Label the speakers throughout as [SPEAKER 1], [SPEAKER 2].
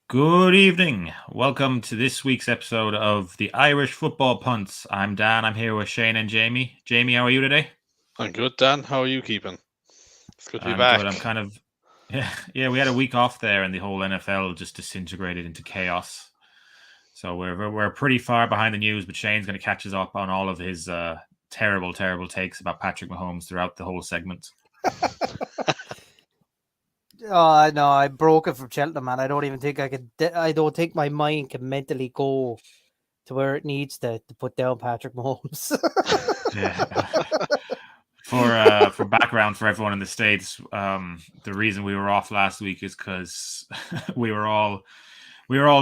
[SPEAKER 1] Good evening. Welcome to this week's episode of the Irish Football Punts. I'm Dan. I'm here with Shane and Jamie. Jamie, how are you today?
[SPEAKER 2] I'm good, Dan. How are you keeping? It's good to be
[SPEAKER 1] I'm good. I'm
[SPEAKER 2] back.
[SPEAKER 1] kind of yeah. We had a week off there, and the whole NFL just disintegrated into chaos. So we're pretty far behind the news, but Shane's going to catch us up on all of his terrible takes about Patrick Mahomes throughout the whole segment.
[SPEAKER 3] Oh no, I broke it from Cheltenham, man. I don't even think I could. I don't think my mind can mentally go to where it needs to put down Patrick Mahomes.
[SPEAKER 1] Yeah. For background for everyone in the States, the reason we were off last week is because we were all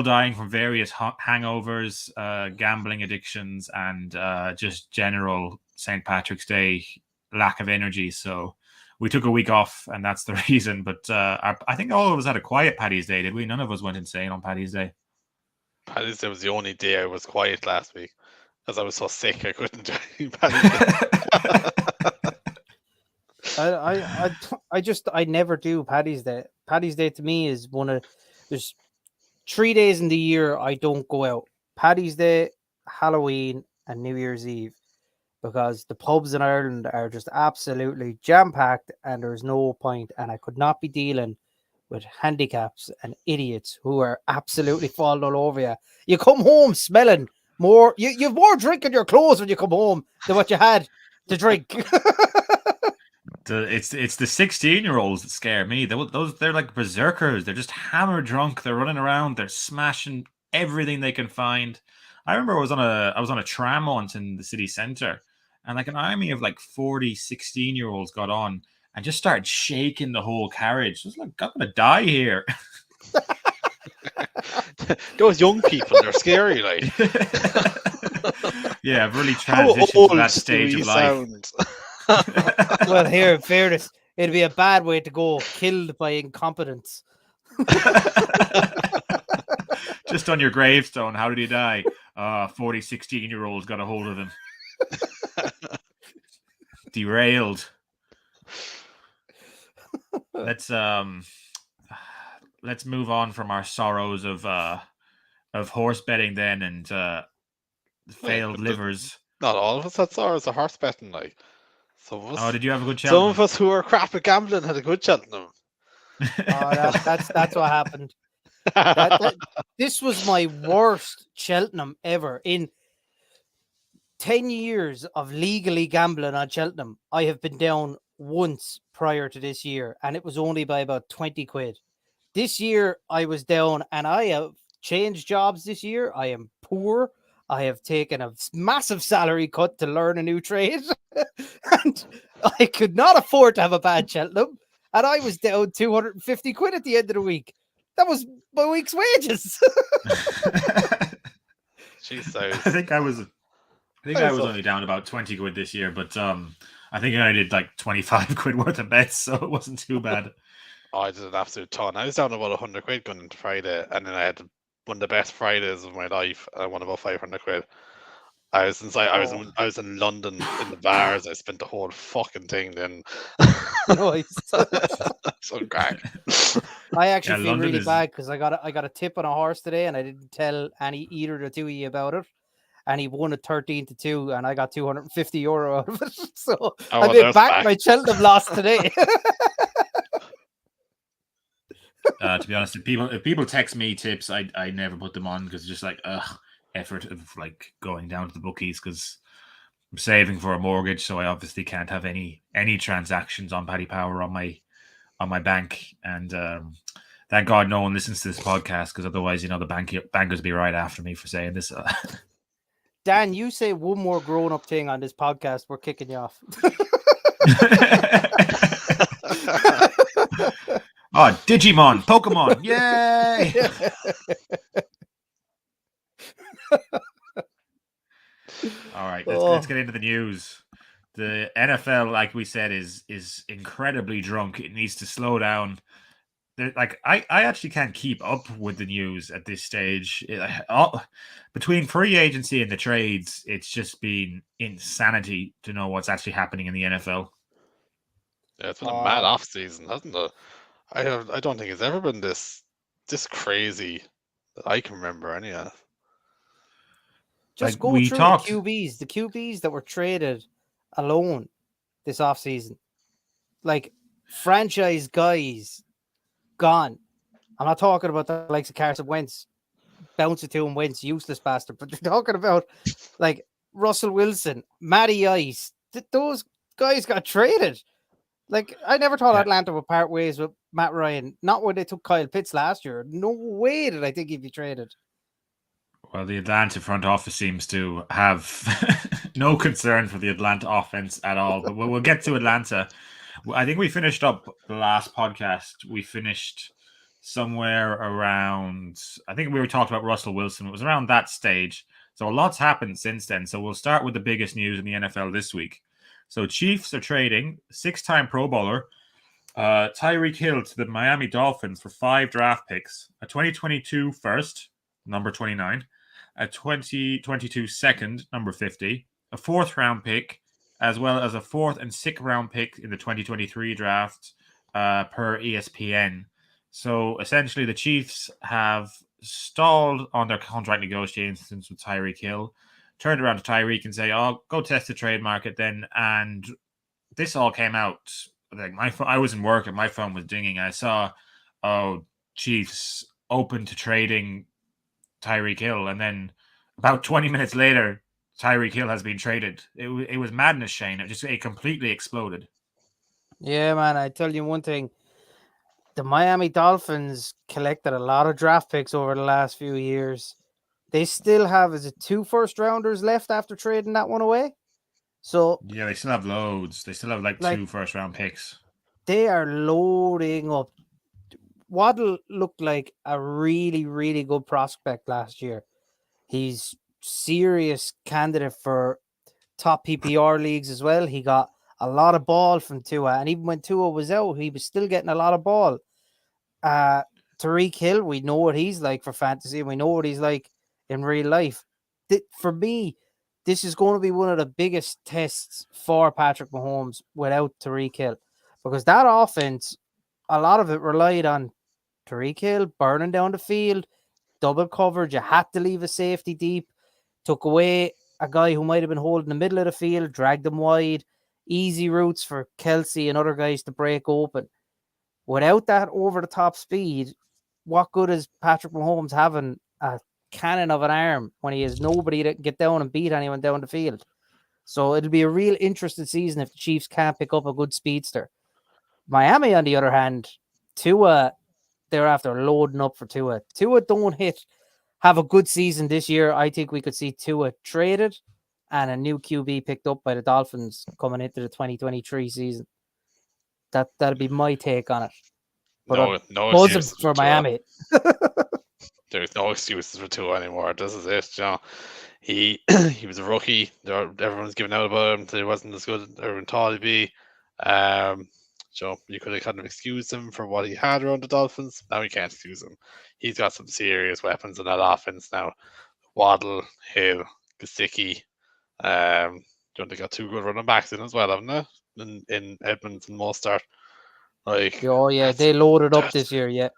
[SPEAKER 1] dying from various hangovers, gambling addictions, and just general St. Patrick's Day lack of energy. So we took a week off, and that's the reason. But I think all of us had a quiet Paddy's Day, did we? None of us went insane on Paddy's Day.
[SPEAKER 2] Paddy's Day was the only day I was quiet last week, as I was so sick I couldn't do Paddy's Day.
[SPEAKER 3] I never do Paddy's Day. Paddy's Day to me is there's 3 days in the year I don't go out. Paddy's Day, Halloween, and New Year's Eve. Because the pubs in Ireland are just absolutely jam-packed and there's no point. And I could not be dealing with handicaps and idiots who are absolutely falling all over you. You come home smelling more. You've more drink in your clothes when you come home than what you had to drink.
[SPEAKER 1] It's the 16-year-olds that scare me. They're like berserkers. They're just hammer drunk. They're running around. They're smashing everything they can find. I remember I was on a tram once in the city centre, and like an army of like 40 16-year-olds got on and just started shaking the whole carriage. I was like, I'm gonna die here.
[SPEAKER 2] Those young people, they're scary, like.
[SPEAKER 1] Yeah, I've really
[SPEAKER 2] How
[SPEAKER 1] transitioned to
[SPEAKER 2] old
[SPEAKER 1] that stage
[SPEAKER 2] do we
[SPEAKER 1] of life.
[SPEAKER 2] sound?
[SPEAKER 3] Well, here, in fairness, it'd be a bad way to go, killed by incompetence.
[SPEAKER 1] Just on your gravestone, how did he die? 40 16-year-olds got a hold of him. Derailed. Let's move on from our sorrows of horse betting then, and failed livers.
[SPEAKER 2] Not all of us had sorrows of horse betting, like. Some of us,
[SPEAKER 1] Oh, did you have a good
[SPEAKER 2] some
[SPEAKER 1] Cheltenham?
[SPEAKER 2] of us who are crap at gambling had a good Cheltenham.
[SPEAKER 3] That's what happened. This was my worst Cheltenham ever. In 10 years of legally gambling on Cheltenham, I have been down once prior to this year, and it was only by about 20 quid. This year, I was down, and I have changed jobs this year. I am poor. I have taken a massive salary cut to learn a new trade, and I could not afford to have a bad Cheltenham, and I was down 250 quid at the end of the week. That was my week's wages.
[SPEAKER 2] Jeez,
[SPEAKER 1] I think I was only down about 20 quid this year, but I think I did like 25 quid worth of bets, so it wasn't too bad.
[SPEAKER 2] Oh, I did an absolute ton. I was down about 100 quid going into Friday, and then I had one of the best Fridays of my life. I won about 500 quid. I was in London in the bars. I spent the whole fucking thing then.
[SPEAKER 3] Nice.
[SPEAKER 2] So crack.
[SPEAKER 3] I actually feel
[SPEAKER 1] London
[SPEAKER 3] really
[SPEAKER 1] is-
[SPEAKER 3] bad because I got a tip on a horse today, and I didn't tell either of the two of you about it. And he won at 13-2, and I got €250 out of it. So I made back my Cheltenham loss today.
[SPEAKER 1] To be honest, if people text me tips, I never put them on because it's just like effort of like going down to the bookies because I'm saving for a mortgage, so I obviously can't have any transactions on Paddy Power on my bank. And thank God no one listens to this podcast because otherwise, the bankers be right after me for saying this.
[SPEAKER 3] Dan, you say one more grown-up thing on this podcast, we're kicking you off.
[SPEAKER 1] Oh, Digimon, Pokemon, yay! All right, let's get into the news. The NFL, like we said, is incredibly drunk. It needs to slow down. Like I actually can't keep up with the news at this stage. Between free agency and the trades, it's just been insanity to know what's actually happening in the NFL.
[SPEAKER 2] Yeah, it's been a mad off season, hasn't it? I don't think it's ever been this crazy that I can remember anyway.
[SPEAKER 3] Just
[SPEAKER 1] Like,
[SPEAKER 3] go
[SPEAKER 1] we
[SPEAKER 3] through
[SPEAKER 1] talked.
[SPEAKER 3] the QBs that were traded alone this offseason. Like franchise guys gone. I'm not talking about the likes of Carson Wentz, bounce it to him, Wentz, useless bastard. But you're talking about like Russell Wilson, Matty Ice. Those guys got traded. Like I never thought
[SPEAKER 1] Yeah.
[SPEAKER 3] Atlanta would part ways with Matt Ryan. Not when they took Kyle Pitts last year. No way did I think he'd be traded.
[SPEAKER 1] Well, the Atlanta front office seems to have no concern for the Atlanta offense at all. But we'll get to Atlanta. I think we finished up the last podcast. We finished somewhere around, I think we were talking about Russell Wilson. It was around that stage. So a lot's happened since then. So we'll start with the biggest news in the NFL this week. So Chiefs are trading 6-time Pro Bowler Tyreek Hill to the Miami Dolphins for 5 draft picks, a 2022 first, number 29, a 2022 second, number 50, a 4th round pick, as well as a 4th and 6th round pick in the 2023 draft per ESPN. So essentially, the Chiefs have stalled on their contract negotiations with Tyreek Hill, turned around to Tyreek and say, "Oh, go test the trade market then." And this all came out. Like I was in work and my phone was dinging. I saw, Chiefs open to trading Tyreek Hill, and then about 20 minutes later, Tyreek Hill has been traded. It was madness, Shane. It completely exploded.
[SPEAKER 3] Yeah, man. I tell you one thing. The Miami Dolphins collected a lot of draft picks over the last few years. They still have, is it 2 first rounders left after trading that one away? So
[SPEAKER 1] Yeah, they still have loads. They still have like 2 first round picks.
[SPEAKER 3] They are loading up. Waddle looked like a really, really good prospect last year. He's serious candidate for top PPR leagues as well. He got a lot of ball from Tua, and even when Tua was out, he was still getting a lot of ball. Tyreek Hill, we know what he's like for fantasy, and we know what he's like in real life. For me, this is going to be one of the biggest tests for Patrick Mahomes without Tyreek Hill, because that offense, a lot of it relied on Tyreek Hill burning down the field, double coverage. You had to leave a safety deep, took away a guy who might have been holding the middle of the field, dragged them wide, easy routes for Kelsey and other guys to break open. Without that over-the-top speed, what good is Patrick Mahomes having a cannon of an arm when he has nobody that can get down and beat anyone down the field? So it'll be a real interesting season if the Chiefs can't pick up a good speedster. Miami, on the other hand, Tua, they're after loading up for Tua. Tua don't have a good season this year. I think we could see Tua traded and a new QB picked up by the Dolphins coming into the 2023 season. That'll be my take on it. But
[SPEAKER 2] no excuses
[SPEAKER 3] for Miami.
[SPEAKER 2] There's no excuses for Tua anymore. This is it. He was a rookie. Everyone's giving out about him. He wasn't as good as everyone thought he'd be. You could have kind of excused him for what he had around the Dolphins. Now you can't excuse him. He's got some serious weapons in that offense now. Waddle, Hill, Gesicki. They got 2 good running backs in as well, haven't they? In Edmonds and Mostert.
[SPEAKER 3] They loaded up this year. Yeah,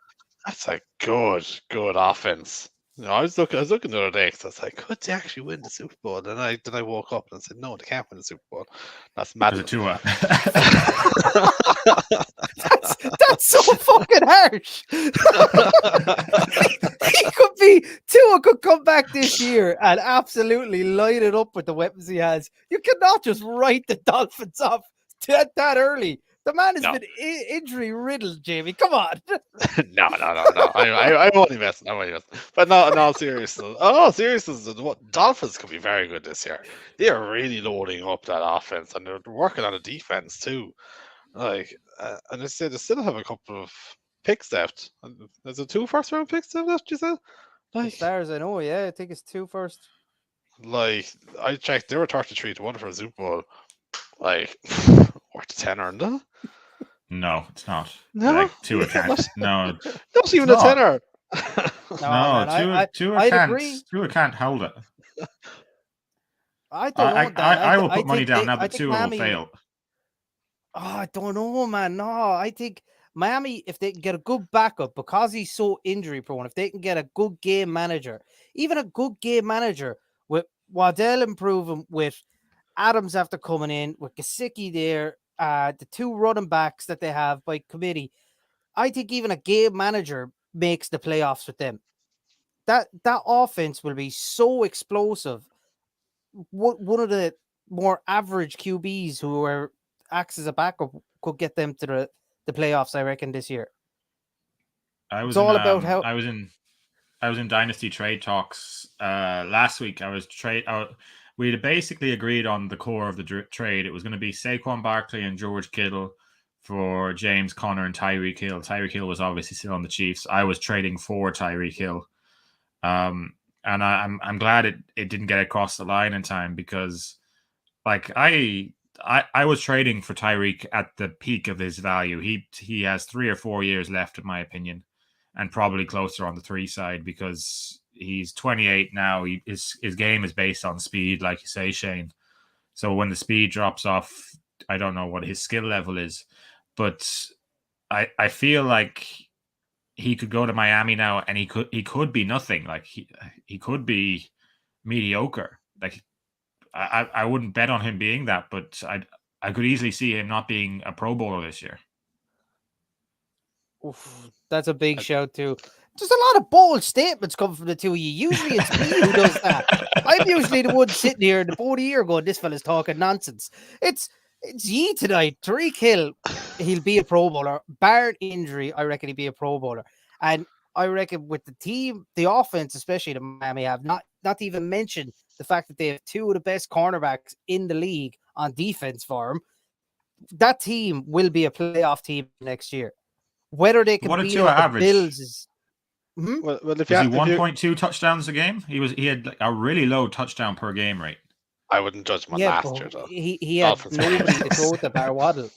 [SPEAKER 2] that's a good offense. I was looking the other day because I was like, could they actually win the Super Bowl? Then I woke up and said, no, they can't win the Super Bowl. That's madness.
[SPEAKER 3] That's so fucking harsh. Tua could come back this year and absolutely light it up with the weapons he has. You cannot just write the Dolphins off that early. The man has been injury riddled, Jamie. Come on.
[SPEAKER 2] No. I'm only messing. But no, seriously. What Dolphins could be very good this year. They are really loading up that offense, and they're working on the defense too. And I said they still have a couple of picks left. There's 2 first round picks left. You said?
[SPEAKER 3] As far as I know, yeah, I think it's 2 first.
[SPEAKER 2] I checked, they were 33-1 for a Super Bowl. Worth a tenner, aren't they?
[SPEAKER 1] No, it's not.
[SPEAKER 2] No,
[SPEAKER 1] Tua can't. No,
[SPEAKER 2] not even a tenner.
[SPEAKER 1] Tua can't hold it.
[SPEAKER 3] I don't know.
[SPEAKER 1] I will put money down now, but Tua will fail.
[SPEAKER 3] Oh, I don't know, man. No, I think Miami, if they can get a good backup, because he's so injury prone, if they can get a good game manager, even a good game manager with Waddell improving, with Adams after coming in, with Gesicki there, the two running backs that they have by committee, I think even a game manager makes the playoffs with them. That offense will be so explosive. One of the more average QBs who acts as a backup could get them to the playoffs, I reckon, this year.
[SPEAKER 1] I was
[SPEAKER 3] It's all about how
[SPEAKER 1] I was in Dynasty trade talks last week. We had basically agreed on the core of the trade. It was going to be Saquon Barkley and George Kittle for James Conner and Tyreek Hill. Tyreek Hill was obviously still on the Chiefs. I was trading for Tyreek Hill. And I'm glad it didn't get across the line in time, because like I was trading for Tyreek at the peak of his value. He has 3 or 4 years left, in my opinion, and probably closer on the 3 side, because he's 28 now. His game is based on speed, like you say, Shane. So when the speed drops off, I don't know what his skill level is, but I feel like he could go to Miami now, and he could be nothing. Like he could be mediocre. Like I wouldn't bet on him being that, but I could easily see him not being a Pro Bowler this year.
[SPEAKER 3] Oof, that's a big shout too. There's a lot of bold statements coming from the two of you. Usually it's me who does that. I'm usually the one sitting here in the board of the year going, this fella's talking nonsense. It's ye tonight. Tyreek Hill, he'll be a Pro Bowler. Bar injury, I reckon he'll be a Pro Bowler. And I reckon with the team, the offense, especially the Miami have, not to even mention the fact that they have 2 of the best cornerbacks in the league on defense for him, that team will be a playoff team next year. Whether they can beat out the Bills is...
[SPEAKER 2] Well, if
[SPEAKER 1] was he 1.2 touchdowns a game? He had like a really low touchdown per game rate.
[SPEAKER 2] I wouldn't judge him on last year, though.
[SPEAKER 3] He had nobody to throw at the bar Waddle.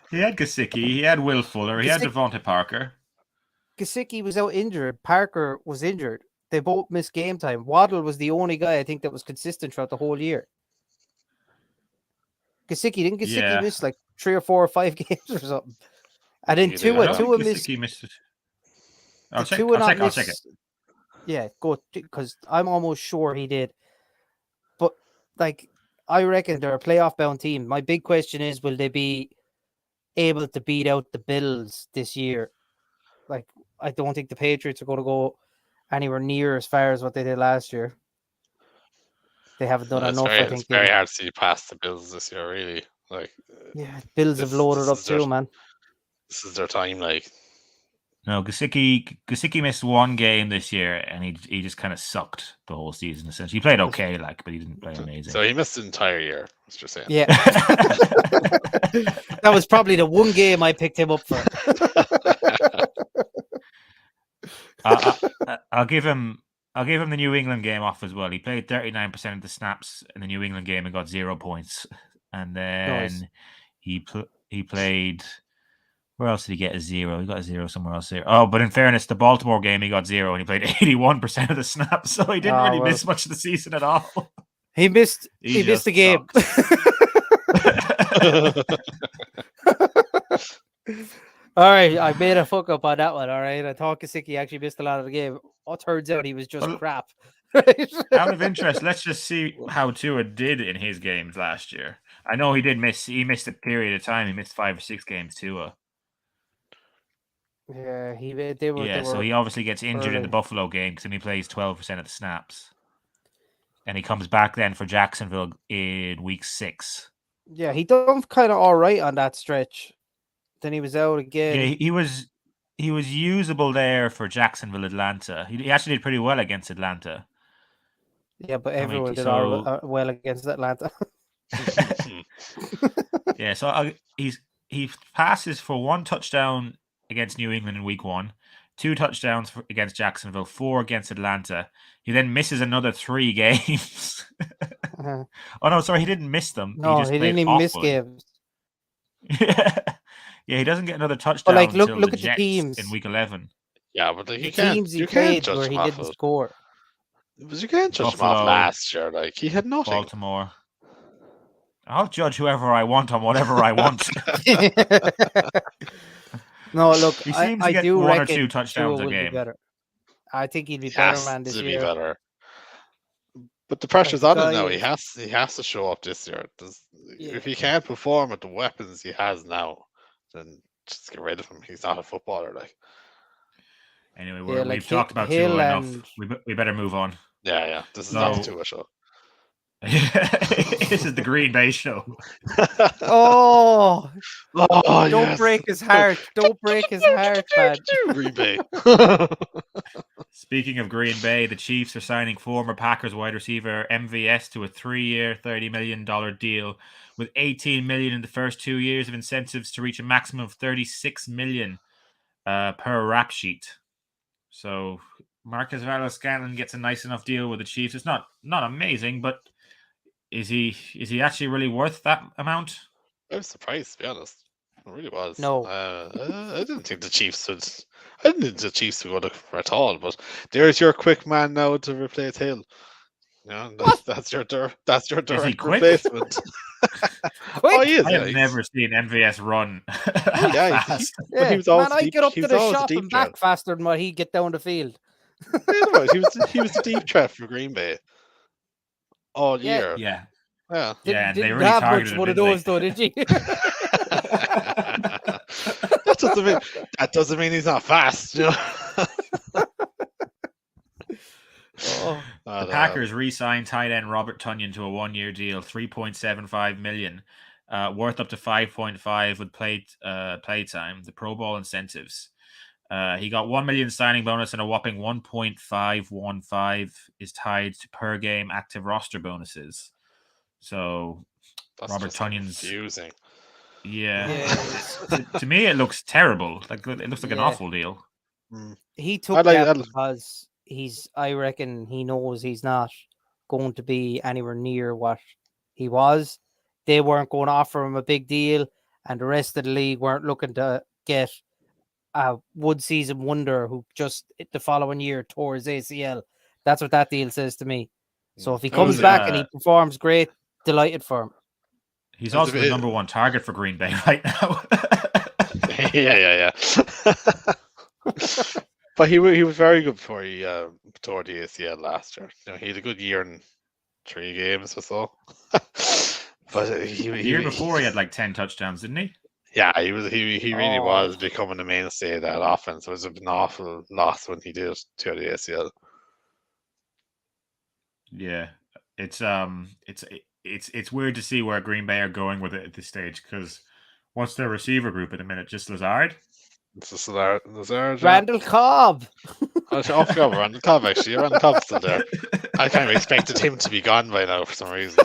[SPEAKER 1] He had Gesicki, he had Will Fuller, he had Devontae Parker.
[SPEAKER 3] Gesicki was out injured. Parker was injured. They both missed game time. Waddle was the only guy I think that was consistent throughout the whole year. Gesicki miss like 3 or 4 or 5 games or something? And then Tua missed.
[SPEAKER 1] Missed it. I'll check it.
[SPEAKER 3] Yeah, go, because I'm almost sure he did. But like, I reckon they're a playoff bound team. My big question is, will they be able to beat out the Bills this year? Like, I don't think the Patriots are going to go anywhere near as far as what they did last year. They haven't done enough. I think
[SPEAKER 2] it's very hard to see past the Bills this year, really. Like,
[SPEAKER 3] yeah, Bills have loaded up too, man.
[SPEAKER 2] This is their time, like.
[SPEAKER 1] No, Gesicki missed 1 game this year, and he just kind of sucked the whole season. Essentially, he played okay, like, but he didn't play amazing.
[SPEAKER 2] So he missed the entire year. That's what you're saying.
[SPEAKER 3] Yeah, that was probably the 1 game I picked him up for.
[SPEAKER 1] I'll give him the New England game off as well. He played 39% of the snaps in the New England game and got 0 points, and then he played. Where else did he get a 0? He got a 0 somewhere else there. Oh, but in fairness, the Baltimore game, he got 0 and he played 81% of the snaps, so he didn't really miss much of the season at all.
[SPEAKER 3] He missed the game. All right, I made a fuck up on that one. All right, I thought Gesicki actually missed a lot of the game. It turns out he was just crap.
[SPEAKER 1] Out of interest, let's just see how Tua did in his games last year. I know he missed a period of time. He missed 5 or 6 games, Tua.
[SPEAKER 3] Yeah, they were.
[SPEAKER 1] So he obviously gets injured in the Buffalo game because then he plays 12% of the snaps, and he comes back then for Jacksonville in week 6.
[SPEAKER 3] Yeah, he done kind of all right on that stretch. Then he was out again.
[SPEAKER 1] Yeah, he was usable there for Jacksonville, Atlanta. He actually did pretty well against Atlanta.
[SPEAKER 3] Yeah, but everyone did all well against Atlanta.
[SPEAKER 1] Yeah, so he passes for 1 touchdown against New England in week 1, 2 touchdowns against Jacksonville, 4 against Atlanta. He then misses another 3 games. Oh no, sorry, he didn't miss them.
[SPEAKER 3] No, he didn't even miss games.
[SPEAKER 1] Yeah, he doesn't get another touchdown.
[SPEAKER 3] But like, look at the teams
[SPEAKER 1] in week 11.
[SPEAKER 2] Yeah, but
[SPEAKER 3] the teams he played where he didn't score.
[SPEAKER 2] Because you can't judge him off last year. Like, he had nothing.
[SPEAKER 1] Baltimore. I'll judge whoever I want on whatever I want.
[SPEAKER 3] No, look,
[SPEAKER 1] He seems to
[SPEAKER 3] I
[SPEAKER 1] get
[SPEAKER 3] do
[SPEAKER 1] 1 or
[SPEAKER 3] reckon
[SPEAKER 1] 2
[SPEAKER 3] Tua
[SPEAKER 1] touchdowns a
[SPEAKER 3] will be
[SPEAKER 1] game.
[SPEAKER 3] better. I think he'll be
[SPEAKER 2] He
[SPEAKER 3] better,
[SPEAKER 2] has
[SPEAKER 3] man, this
[SPEAKER 2] to be
[SPEAKER 3] year.
[SPEAKER 2] better. But the pressure's
[SPEAKER 3] the
[SPEAKER 2] on him
[SPEAKER 3] guy
[SPEAKER 2] now.
[SPEAKER 3] is-
[SPEAKER 2] He has to show up this year.
[SPEAKER 3] Yeah.
[SPEAKER 2] If he can't perform with the weapons he has now, then just get rid of him. He's not a footballer. Like,
[SPEAKER 1] Anyway,
[SPEAKER 3] Yeah, like
[SPEAKER 1] we've talked about
[SPEAKER 3] Hill
[SPEAKER 1] Tua enough.
[SPEAKER 3] and
[SPEAKER 1] We better move on.
[SPEAKER 2] yeah. This is
[SPEAKER 1] No.
[SPEAKER 2] not a show.
[SPEAKER 1] This is the Green Bay show.
[SPEAKER 3] oh,
[SPEAKER 2] Oh,
[SPEAKER 3] don't break his heart. Don't break his heart, man.
[SPEAKER 2] Green Bay.
[SPEAKER 1] Speaking of Green Bay, the Chiefs are signing former Packers wide receiver MVS to a 3-year, $30 million deal with $18 million in the first 2 years of incentives to reach a maximum of $36 million per rap sheet. So Marcus Valdes-Scantling gets a nice enough deal with the Chiefs. It's not amazing, but is he actually really worth that amount?
[SPEAKER 2] I was surprised, to be honest. It really was.
[SPEAKER 3] No.
[SPEAKER 2] I didn't think the Chiefs would. I didn't think the Chiefs would go look for at all. But there's your quick man now to replace Hill. Yeah, that's your direct
[SPEAKER 1] quick?
[SPEAKER 2] replacement.
[SPEAKER 3] Quick.
[SPEAKER 2] Oh, he is.
[SPEAKER 1] I
[SPEAKER 2] Yeah,
[SPEAKER 1] have never seen MVS run.
[SPEAKER 2] yeah,
[SPEAKER 1] fast.
[SPEAKER 2] but he was always
[SPEAKER 3] man, I
[SPEAKER 2] deep,
[SPEAKER 3] get up
[SPEAKER 2] he
[SPEAKER 3] to
[SPEAKER 2] was
[SPEAKER 3] the
[SPEAKER 2] always a
[SPEAKER 3] shop
[SPEAKER 2] deep
[SPEAKER 3] and
[SPEAKER 2] threat.
[SPEAKER 3] back faster than what he'd get down the field.
[SPEAKER 2] He was the deep threat for Green Bay all
[SPEAKER 3] Yeah.
[SPEAKER 2] year.
[SPEAKER 1] Yeah.
[SPEAKER 2] Yeah.
[SPEAKER 1] Yeah, and they
[SPEAKER 3] Didn't
[SPEAKER 1] really
[SPEAKER 3] have
[SPEAKER 1] targeted
[SPEAKER 3] much
[SPEAKER 1] him,
[SPEAKER 3] one of
[SPEAKER 1] didn't they?
[SPEAKER 3] those, though, did you?
[SPEAKER 2] That doesn't mean he's not fast, you know.
[SPEAKER 1] The Packers re-signed tight end Robert Tonyan to a 1-year deal, $3.75 million, worth up to 5.5 with play time, the Pro Bowl incentives. He got $1 million signing bonus and a whopping 1.515 is tied to per game active roster bonuses. So
[SPEAKER 2] That's
[SPEAKER 1] Robert
[SPEAKER 2] just
[SPEAKER 1] Tonyan's
[SPEAKER 2] confusing.
[SPEAKER 1] Yeah. To me, it looks terrible. Like it looks like an awful deal.
[SPEAKER 3] He took that because I reckon he knows he's not going to be anywhere near what he was. They weren't going to offer him a big deal, and the rest of the league weren't looking to get a wood season wonder who just the following year tore his ACL. That's what that deal says to me. So if he comes back and he performs great, delighted for him.
[SPEAKER 1] He's also the number one target for Green Bay right now.
[SPEAKER 2] yeah. But he was very good before he tore the ACL last year. You know, he had a good year in 3 games or so. But
[SPEAKER 1] the year before he had like 10 touchdowns, didn't he?
[SPEAKER 2] Yeah, he really was becoming the mainstay of that offense. It was an awful loss when he did tear the ACL.
[SPEAKER 1] Yeah, it's weird to see where Green Bay are going with it at this stage, because what's their receiver group at the minute? Just Lazard?
[SPEAKER 2] It's just Lazard.
[SPEAKER 3] Randall Cobb.
[SPEAKER 2] I forgot about Randall Cobb, actually. Randall Cobb's still there. I kind of expected him to be gone by now for some reason.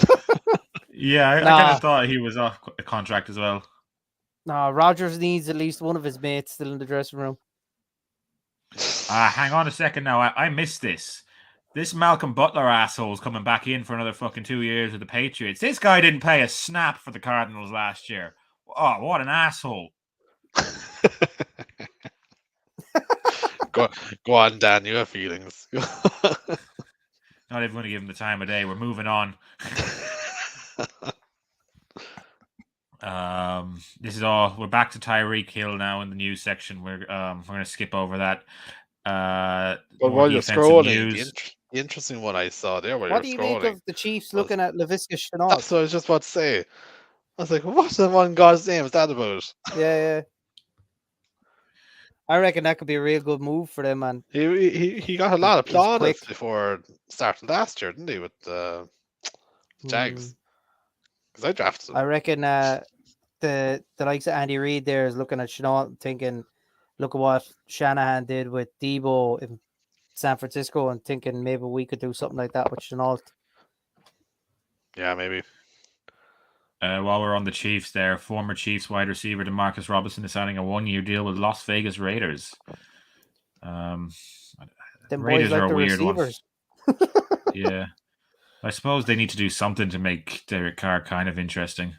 [SPEAKER 1] Yeah, I kind of thought he was off a contract as well.
[SPEAKER 3] No, Rodgers needs at least one of his mates still in the dressing room.
[SPEAKER 1] Hang on a second now. I missed this. This Malcolm Butler asshole's coming back in for another fucking 2 years with the Patriots. This guy didn't play a snap for the Cardinals last year. Oh, what an asshole.
[SPEAKER 2] Go on, Dan. You have feelings.
[SPEAKER 1] Not even going to give him the time of day. We're moving on. This is all. We're back to Tyreek Hill now in the news section. We're going to skip over that.
[SPEAKER 2] But while you're scrolling, the interesting one I saw there.
[SPEAKER 3] What do you make of the Chiefs looking at Laviska Shenault?
[SPEAKER 2] That's what I was just about to say. I was like, what in God's name is that about?
[SPEAKER 3] Yeah. I reckon that could be a real good move for them, man.
[SPEAKER 2] He got a lot of plaudits before start of last year, didn't he, with the Jags? Because I drafted him.
[SPEAKER 3] I reckon the likes of Andy Reid there is looking at Shenault and thinking, look at what Shanahan did with Debo in San Francisco, and thinking maybe we could do something like that with Shenault.
[SPEAKER 2] Yeah, maybe.
[SPEAKER 1] While we're on the Chiefs there, former Chiefs wide receiver DeMarcus Robinson is signing a 1-year deal with Las Vegas Raiders. Raiders are a weird one. Yeah. I suppose they need to do something to make Derek Carr kind of interesting.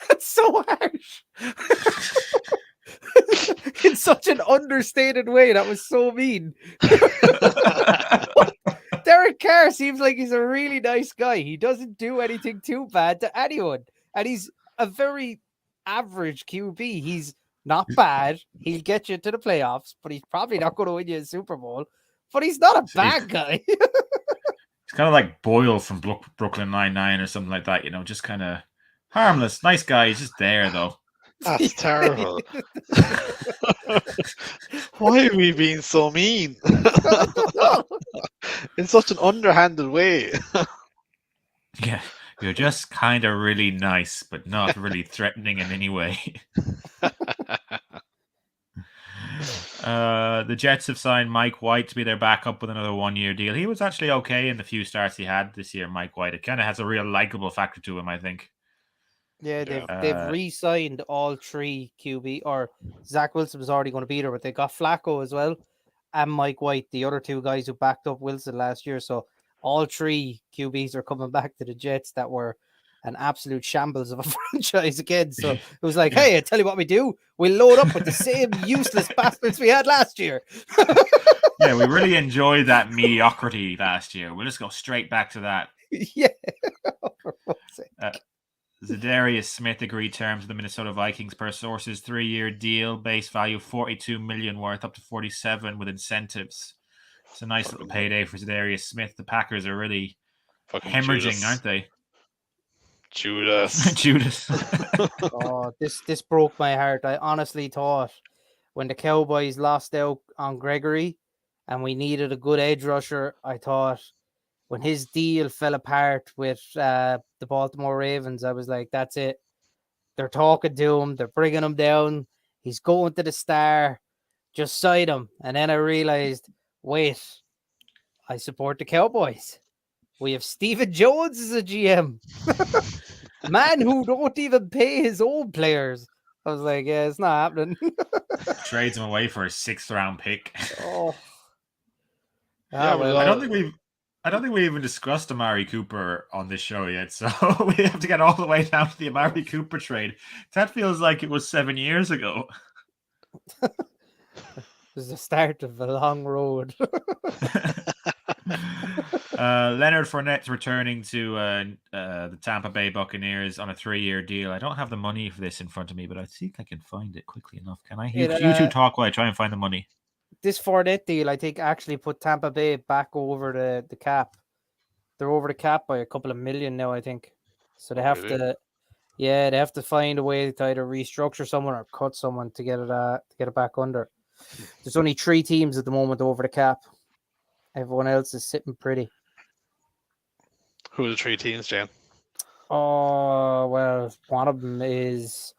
[SPEAKER 3] That's so harsh. In such an understated way. That was so mean. Derek Carr seems like he's a really nice guy. He doesn't do anything too bad to anyone. And he's a very average QB. He's not bad. He'll get you to the playoffs, but he's probably not going to win you a Super Bowl. But he's not a bad guy.
[SPEAKER 1] It's kind of like Boyle from Brooklyn Nine-Nine or something like that, just kind of harmless. Nice guy. He's just there, though.
[SPEAKER 2] That's terrible. Why are we being so mean? In such an underhanded way.
[SPEAKER 1] Yeah, you're just kind of really nice, but not really threatening in any way. The Jets have signed Mike White to be their backup with another 1-year deal. He was actually okay in the few starts he had this year, Mike White. It kind of has a real likable factor to him, I think.
[SPEAKER 3] Yeah, they've re-signed all three QB, or Zach Wilson was already going to be there, but they got Flacco as well, and Mike White, the other two guys who backed up Wilson last year. So all three QBs are coming back to the Jets that were an absolute shambles of a franchise again. So it was like, hey, I tell you what we do. We load up with the same useless bastards we had last year.
[SPEAKER 1] Yeah, we really enjoyed that mediocrity last year. We'll just go straight back to that.
[SPEAKER 3] Yeah.
[SPEAKER 1] Zadarius Smith agreed terms with the Minnesota Vikings per sources, 3-year deal, base value $42 million worth up to $47 with incentives. It's a nice little payday for Zadarius Smith. The Packers are really hemorrhaging, Judas. Aren't they?
[SPEAKER 2] Judas.
[SPEAKER 3] Oh, this broke my heart. I honestly thought when the Cowboys lost out on Gregory and we needed a good edge rusher, I thought when his deal fell apart with the Baltimore Ravens, I was like, that's it. They're talking to him. They're bringing him down. He's going to the star. Just sign him. And then I realized, wait, I support the Cowboys. We have Stephen Jones as a GM. Man who don't even pay his own players. I was like, yeah, it's not happening.
[SPEAKER 1] Trades him away for a 6th-round pick.
[SPEAKER 3] Oh.
[SPEAKER 2] Yeah, well,
[SPEAKER 1] I don't think we even discussed Amari Cooper on this show yet, so we have to get all the way down to the Amari Cooper trade. That feels like it was 7 years ago.
[SPEAKER 3] It was the start of a long road.
[SPEAKER 1] Leonard Fournette's returning to the Tampa Bay Buccaneers on a 3-year deal. I don't have the money for this in front of me, but I think I can find it quickly enough. Can I? You two talk while I try and find the money.
[SPEAKER 3] This Fournette deal, I think, actually put Tampa Bay back over the cap. They're over the cap by a couple of million now, I think. So they have they have to find a way to either restructure someone or cut someone to get it back under. There's only 3 teams at the moment over the cap. Everyone else is sitting pretty.
[SPEAKER 2] Who are the 3 teams, Jan?
[SPEAKER 3] Oh, well, one of them is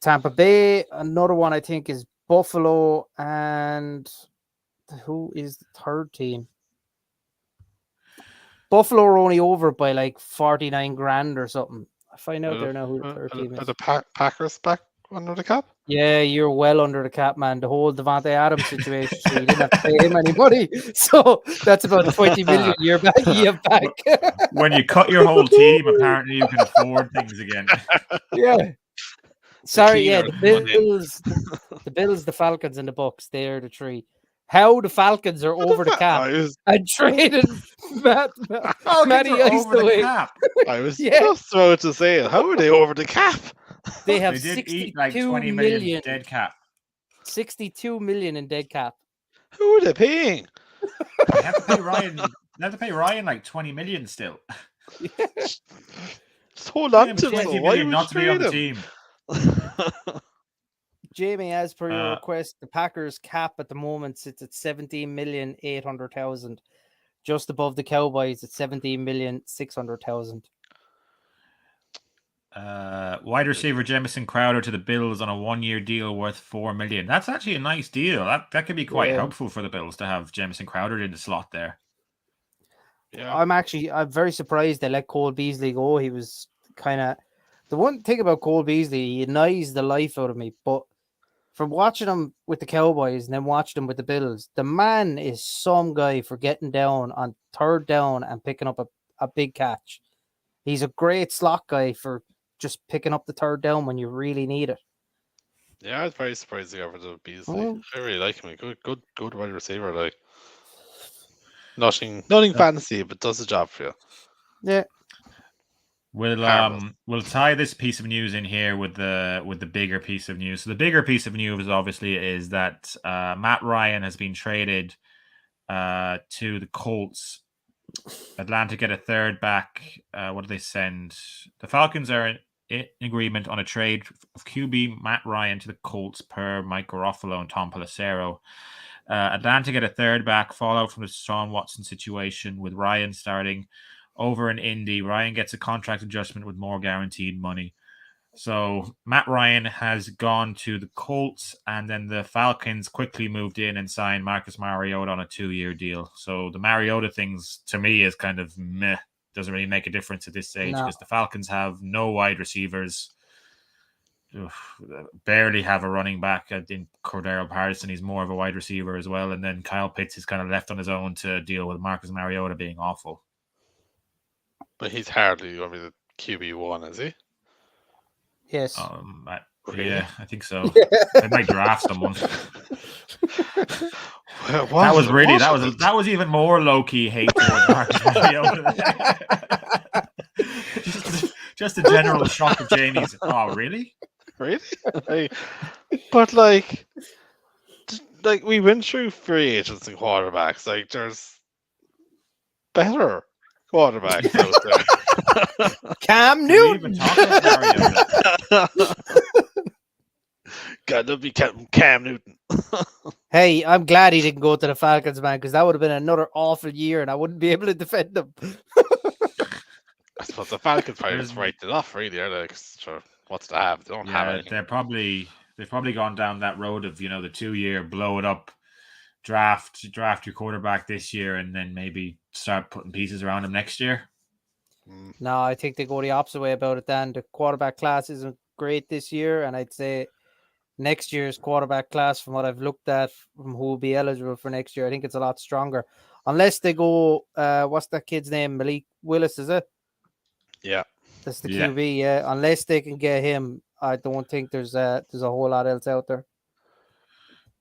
[SPEAKER 3] Tampa Bay. Another one, I think, is Buffalo. And who is the third team? Buffalo are only over by like 49 grand or something. I find out there now who the third team is.
[SPEAKER 2] Are the Packers back under the cap?
[SPEAKER 3] Yeah, you're well under the cap, man. The whole Devontae Adams situation, so you didn't have to pay him any money. So that's about 20 million you have back.
[SPEAKER 1] When you cut your whole team, apparently you can afford things again.
[SPEAKER 3] Yeah. Sorry, the Bills, the Falcons, and the Bucks. They're the 3. How the Falcons are over the cap and traded Matty Ice away.
[SPEAKER 2] I was just about to say it. How are they over the cap?
[SPEAKER 3] They have
[SPEAKER 1] they did eat like 20 million dead cap.
[SPEAKER 3] 62 million in dead cap.
[SPEAKER 2] Who are they paying?
[SPEAKER 1] They have to pay Ryan. They have to pay Ryan like 20 million still.
[SPEAKER 3] Yeah.
[SPEAKER 2] Just hold on to
[SPEAKER 1] him. Why not to be on the team?
[SPEAKER 3] Jamie, as per your request, the Packers cap at the moment sits at 17,800,000, just above the Cowboys at 17,600,000.
[SPEAKER 1] Wide receiver Jamison Crowder to the Bills on a 1-year deal worth $4 million. That's actually a nice deal. That could be quite helpful for the Bills to have Jamison Crowder in the slot there.
[SPEAKER 3] Yeah, I'm very surprised they let Cole Beasley go. He was kind of the one thing about Cole Beasley. He annoys the life out of me, but from watching him with the Cowboys and then watching him with the Bills, the man is some guy for getting down on 3rd down and picking up a big catch. He's a great slot guy for just picking up the 3rd down when you really need it.
[SPEAKER 2] Yeah, I was very surprised they got rid of Beasley. I really like him. Good wide receiver. Like, Nothing fancy, but does the job for you.
[SPEAKER 3] Yeah.
[SPEAKER 1] We'll tie this piece of news in here with the bigger piece of news. So the bigger piece of news, obviously, is that Matt Ryan has been traded to the Colts. Atlanta get a third back. What do they send? The Falcons are in agreement on a trade of QB Matt Ryan to the Colts per Mike Garofalo and Tom Pelissero. Atlanta get a third back. Fallout from the Sean Watson situation with Ryan starting over in Indy. Ryan gets a contract adjustment with more guaranteed money. So Matt Ryan has gone to the Colts, and then the Falcons quickly moved in and signed Marcus Mariota on a 2-year deal. So the Mariota things, to me, is kind of meh. Doesn't really make a difference at this stage because the Falcons have no wide receivers. Barely have a running back in Cordero Patterson. He's more of a wide receiver as well. And then Kyle Pitts is kind of left on his own to deal with Marcus Mariota being awful.
[SPEAKER 2] But he's hardly going to be the QB1, is he?
[SPEAKER 3] Yes.
[SPEAKER 1] Yeah, I think so. They might draft someone. That was even more low key hate towards Marcus Mariota. just a general shock of Jamie's. Oh, really?
[SPEAKER 2] Really? But like we went through free agents and quarterbacks. Like there's better quarterbacks out there.
[SPEAKER 3] Cam Newton.
[SPEAKER 2] Gotta be Cam Newton.
[SPEAKER 3] Hey, I'm glad he didn't go to the Falcons, man, because that would have been another awful year, and I wouldn't be able to defend them.
[SPEAKER 2] I suppose the Falcons probably just write it off, really. They're like, sure, what's to have? They don't have anything.
[SPEAKER 1] They've probably gone down that road of the 2-year blow it up, draft your quarterback this year, and then maybe start putting pieces around him next year.
[SPEAKER 3] No, I think they go the opposite way about it. Dan, the quarterback class isn't great this year, and I'd say next year's quarterback class, from what I've looked at, from who will be eligible for next year, I think it's a lot stronger. Unless they go, what's that kid's name? Malik Willis, is it?
[SPEAKER 2] Yeah,
[SPEAKER 3] that's the QB. Yeah, unless they can get him, I don't think there's a whole lot else out there.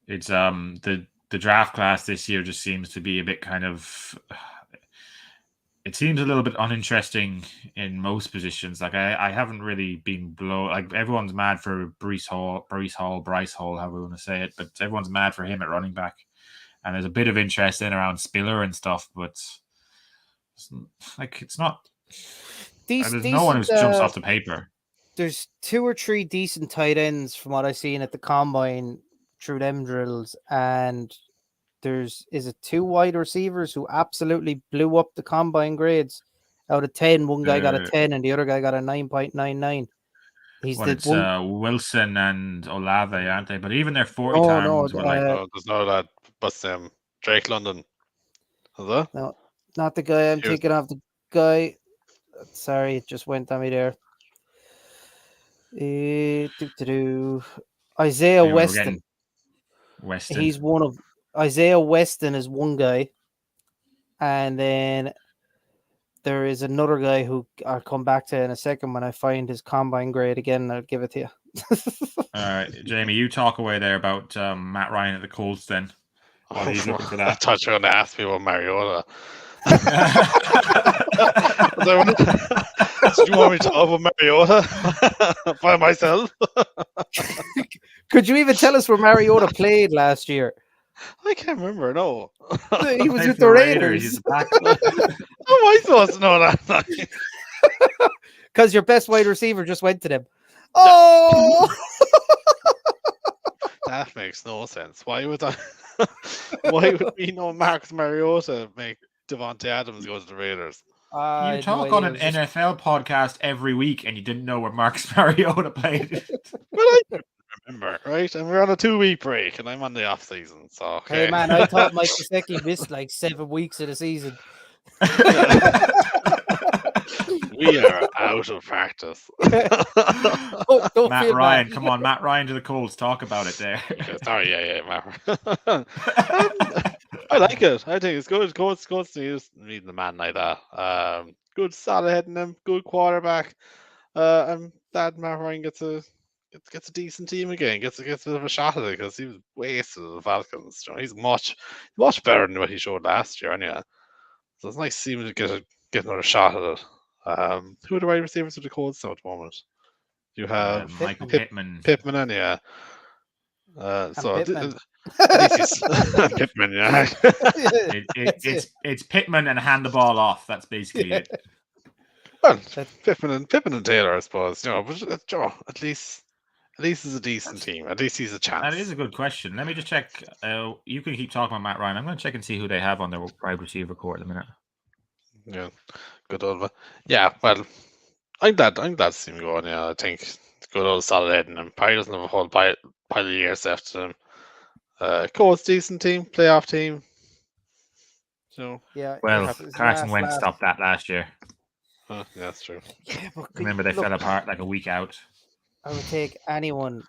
[SPEAKER 1] It's the draft class this year just seems to be a bit kind of. It seems a little bit uninteresting in most positions. Like I haven't really been like everyone's mad for Bryce Hall, however we want to say it, but everyone's mad for him at running back, and there's a bit of interest in around Spiller and stuff, but it's not. There's no one who jumps off the paper.
[SPEAKER 3] There's 2 or 3 decent tight ends from what I've seen at the combine through them drills, and there's 2 wide receivers who absolutely blew up the combine grades. Out of 10, one guy got a 10 and the other guy got a 9.99.
[SPEAKER 1] It's Wilson and Olave, aren't they? But even their 40 times were like...
[SPEAKER 2] there's no that. But Drake London. Is that?
[SPEAKER 3] No, not the guy I'm thinking of. The guy... Sorry, it just went on me there. Isaiah Weston. He's one of... Isaiah Weston is one guy, and then there is another guy who I'll come back to in a second when I find his combine grade again. I'll give it to you.
[SPEAKER 1] All right, Jamie, you talk away there about Matt Ryan at the Colts then. While he's looking for that.
[SPEAKER 2] I thought you were going to ask me about Mariota. Do you want me to talk about Mariota by myself?
[SPEAKER 3] Could you even tell us where Mariota played last year?
[SPEAKER 2] I can't remember. No,
[SPEAKER 3] he was with the Raiders.
[SPEAKER 2] How am I supposed to know that?
[SPEAKER 3] Because your best wide receiver just went to them. Oh,
[SPEAKER 2] that makes no sense. Why would that? Why would we know Marcus Mariota make Devontae Adams go to the Raiders?
[SPEAKER 1] You talk on an NFL podcast every week, and you didn't know where Marcus Mariota played.
[SPEAKER 2] Well, I don't remember, right? And we're on a 2-week break, and I'm on the offseason. So, okay.
[SPEAKER 3] Hey, man, I thought Mike Gesicki missed like 7 weeks of the season.
[SPEAKER 2] We are out of practice.
[SPEAKER 1] Matt Ryan, come on, Matt Ryan to the Colts. Talk about it there.
[SPEAKER 2] Okay, sorry, yeah, Matt. I like it. I think it's good. Colts need the man like that. Good solid head in him. Good quarterback. And that Matt Ryan gets a decent team again. Gets a bit of a shot at it because he was wasted at the Falcons. He's much better than what he showed last year. Anyway. So it's nice to see him get another shot at it. Who are the wide receivers of the Colts now at the moment? You have
[SPEAKER 1] Michael
[SPEAKER 3] Pittman.
[SPEAKER 1] Pittman.
[SPEAKER 2] Pittman, yeah.
[SPEAKER 3] And
[SPEAKER 2] So
[SPEAKER 3] Pittman.
[SPEAKER 2] at least he's Pittman, yeah.
[SPEAKER 1] It's Pittman and hand the ball off. That's basically it.
[SPEAKER 2] Well, Pittman and Taylor, I suppose. But at least it's a decent team. At least he's a chance.
[SPEAKER 1] That is a good question. Let me just check. You can keep talking about Matt Ryan. I'm going to check and see who they have on their wide receiver core at the minute.
[SPEAKER 2] Yeah, good old man. Yeah, well, I'm glad to see him going. Yeah, I think good old solid head, and probably doesn't have a whole pile of years left to him. Colts decent team, playoff team. So
[SPEAKER 3] Yeah.
[SPEAKER 1] Well, Carson Wentz stopped that last year.
[SPEAKER 2] yeah, that's true.
[SPEAKER 3] Yeah, but
[SPEAKER 1] Remember, they fell apart like a week out.
[SPEAKER 3] I would take anyone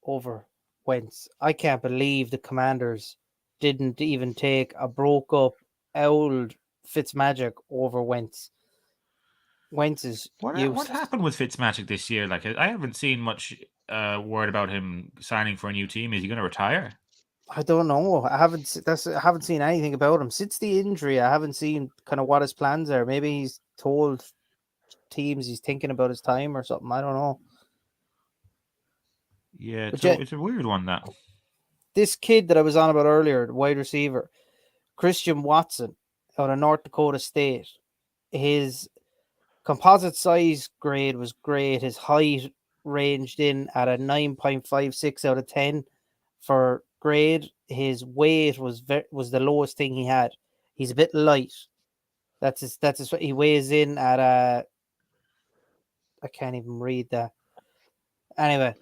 [SPEAKER 3] over Wentz. I can't believe the Commanders didn't even take a broke up old Fitzmagic over Wentz. Wentz is
[SPEAKER 1] What happened with Fitzmagic this year? Like, I haven't seen much word about him signing for a new team. Is he going to retire?
[SPEAKER 3] I don't know. I haven't seen anything about him since the injury. I haven't seen kind of what his plans are. Maybe he's told teams he's thinking about his time or something. I don't know.
[SPEAKER 1] Yeah, it's a weird one, that.
[SPEAKER 3] This kid that I was on about earlier, the wide receiver, Christian Watson, out of North Dakota State. His composite size grade was great. His height ranged in at a 9.56 out of 10 for grade. His weight was the lowest thing he had. He's a bit light. That's his. He weighs in at a. I can't even read that. Anyway,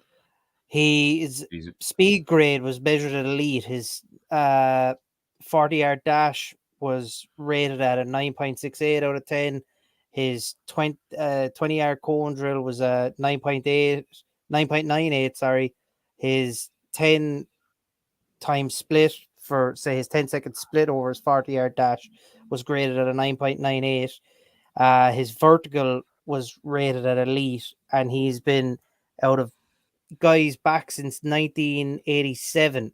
[SPEAKER 3] his speed grade was measured at elite. His 40-yard dash was rated at a 9.68 out of 10. His 20-yard cone drill was a 9.98. Sorry, his 10 time split for say his 10-second split over his 40-yard dash was graded at a 9.98. His vertical was rated at elite, and he's been out of guys back since 1987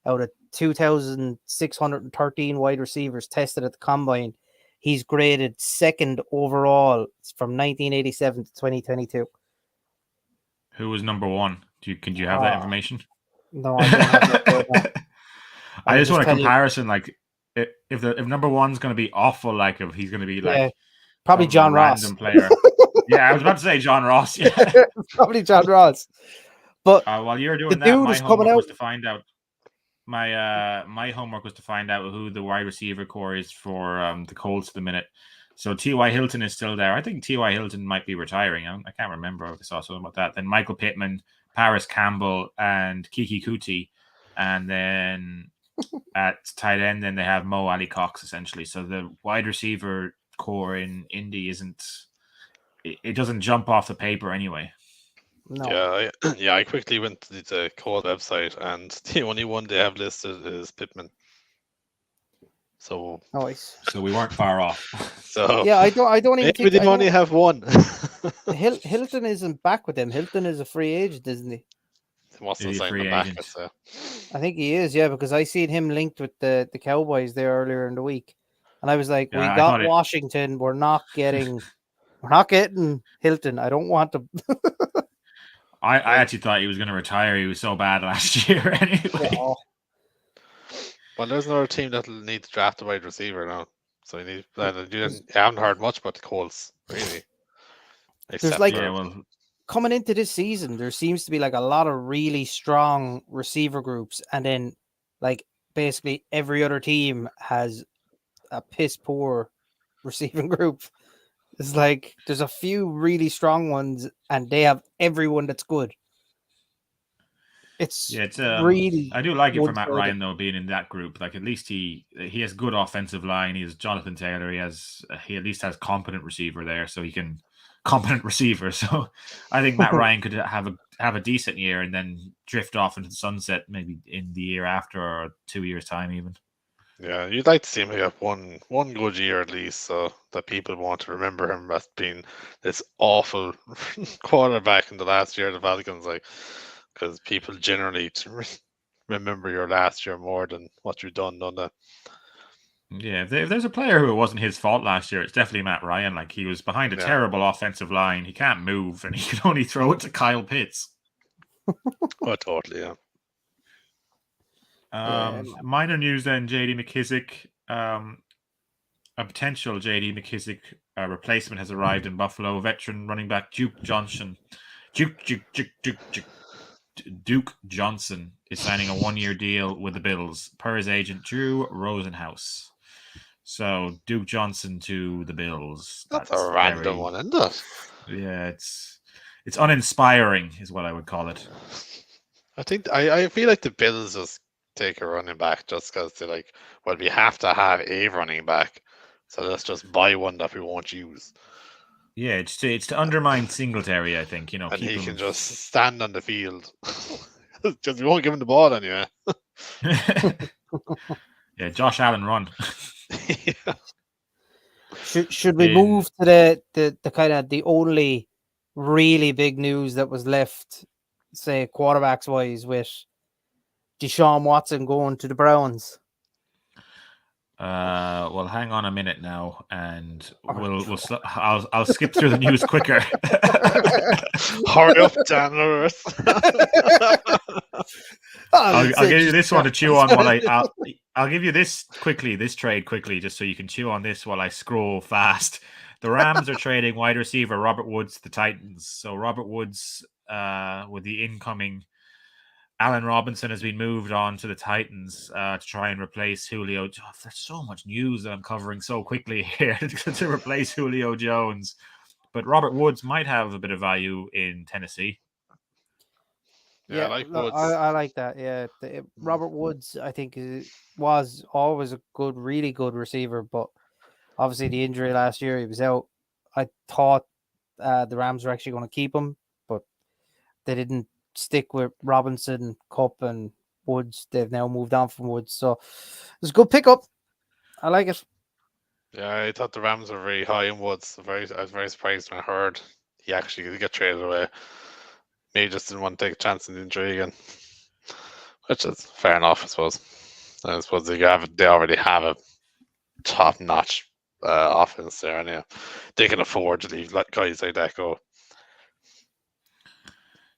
[SPEAKER 3] out of 2,613 wide receivers tested at the combine. He's graded second overall from 1987 to 2022.
[SPEAKER 1] Who was number one? Can you have that information?
[SPEAKER 3] No, I don't have that.
[SPEAKER 1] I just want a comparison. Like, if number one's going to be awful, like if he's going to be like
[SPEAKER 3] probably John Ross,
[SPEAKER 1] random player. Yeah, I was about to say John Ross. Yeah,
[SPEAKER 3] probably John Ross. But
[SPEAKER 1] while you're doing that, my homework was to find out. My homework was to find out who the wide receiver core is for the Colts at the minute. So T.Y. Hilton is still there. I think T.Y. Hilton might be retiring. I can't remember if I saw something about that. Then Michael Pittman, Paris Campbell, and Kiki Kuti. And then at tight end, then they have Mo Ali Cox, essentially. So the wide receiver core in Indy it doesn't jump off the paper anyway.
[SPEAKER 3] No.
[SPEAKER 2] Yeah. I quickly went to the Colts website, and the only one they have listed is Pittman. So
[SPEAKER 3] nice.
[SPEAKER 1] So we weren't far off.
[SPEAKER 2] So
[SPEAKER 3] yeah, I don't even think
[SPEAKER 2] they only have one.
[SPEAKER 3] Hilton isn't back with them. Hilton is a free agent, isn't he?
[SPEAKER 2] He must have signed them back.
[SPEAKER 3] I think he is, yeah, because I seen him linked with the Cowboys there earlier in the week, and I was like, we got Washington. We're not getting Hilton. I don't want to.
[SPEAKER 1] I actually thought he was going to retire. He was so bad last year anyway.
[SPEAKER 3] Yeah.
[SPEAKER 2] Well, there's another team that'll need to draft a wide receiver now. So you haven't heard much about the Colts, really.
[SPEAKER 3] There's coming into this season, there seems to be like a lot of really strong receiver groups, and then like basically every other team has a piss poor receiving group. It's like there's a few really strong ones, and they have everyone that's good. It's really.
[SPEAKER 1] I do like it for Matt Ryan though, being in that group. Like, at least he has good offensive line. He has Jonathan Taylor. He at least has competent receiver there, so he can competent receiver. So I think Matt Ryan could have a decent year and then drift off into the sunset maybe in the year after or 2 years time even.
[SPEAKER 2] Yeah, you'd like to see him have one good year at least, so that people want to remember him as being this awful quarterback in the last year of the Falcons, because people generally remember your last year more than what you've done, don't they?
[SPEAKER 1] Yeah, if there's a player who it wasn't his fault last year, it's definitely Matt Ryan. Like, he was behind a terrible offensive line. He can't move, and he can only throw it to Kyle Pitts.
[SPEAKER 2] Oh, totally, yeah.
[SPEAKER 1] Minor news then, J.D. McKissick. A potential J.D. McKissick replacement has arrived in Buffalo. Veteran running back Duke Johnson is signing a 1-year deal with the Bills, per his agent Drew Rosenhaus. So Duke Johnson to the Bills.
[SPEAKER 2] That's a random one, isn't it?
[SPEAKER 1] Yeah, it's uninspiring, is what I would call it.
[SPEAKER 2] I feel like the Bills just take a running back just because they're like, well, we have to have a running back, so let's just buy one that we won't use.
[SPEAKER 1] Yeah, it's to undermine Singletary, I think.
[SPEAKER 2] And he can just stand on the field. Just we won't give him the ball anyway.
[SPEAKER 1] Yeah, Josh Allen run.
[SPEAKER 2] Yeah.
[SPEAKER 3] Should we move to the kind of the only really big news that was left, say quarterbacks wise, with Deshaun Watson going to the Browns?
[SPEAKER 1] Well, hang on a minute now, and I'll skip through the news quicker.
[SPEAKER 2] Hurry up, Dan Lewis.
[SPEAKER 1] I'll give you this one to chew on while I'll give you this trade quickly, just so you can chew on this while I scroll fast. The Rams are trading wide receiver Robert Woods to the Titans. So Robert Woods, with the incoming Allen Robinson, has been moved on to the Titans to try and replace Julio. Oh, there's so much news that I'm covering so quickly here to replace Julio Jones. But Robert Woods might have a bit of value in Tennessee.
[SPEAKER 3] Yeah, I like that. Yeah, Robert Woods, I think, was always a really good receiver, but obviously the injury last year, he was out. I thought the Rams were actually going to keep him, but they didn't stick with Robinson, Kupp, and Woods. They've now moved on from Woods, so it's a good pickup. I like it.
[SPEAKER 2] Yeah, I thought the Rams were very high in Woods. I was very surprised when I heard he actually got traded away. Maybe just didn't want to take a chance in the injury again, which is fair enough, I suppose. I suppose they already have a top-notch offense there, and they can afford to leave guys like that go.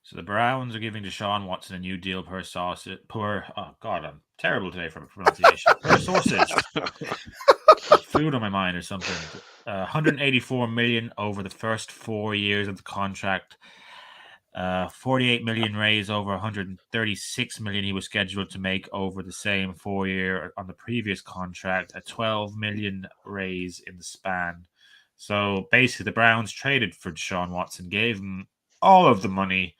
[SPEAKER 1] So the Browns are giving Deshaun Watson a new deal per sources. Oh God, I'm terrible today for pronunciation. Per sources. Food on my mind or something. 184 million over the first 4 years of the contract. 48 million raise over 136 million he was scheduled to make over the same 4 year on the previous contract. A 12 million raise in the span. So basically, the Browns traded for Deshaun Watson, gave him all of the money.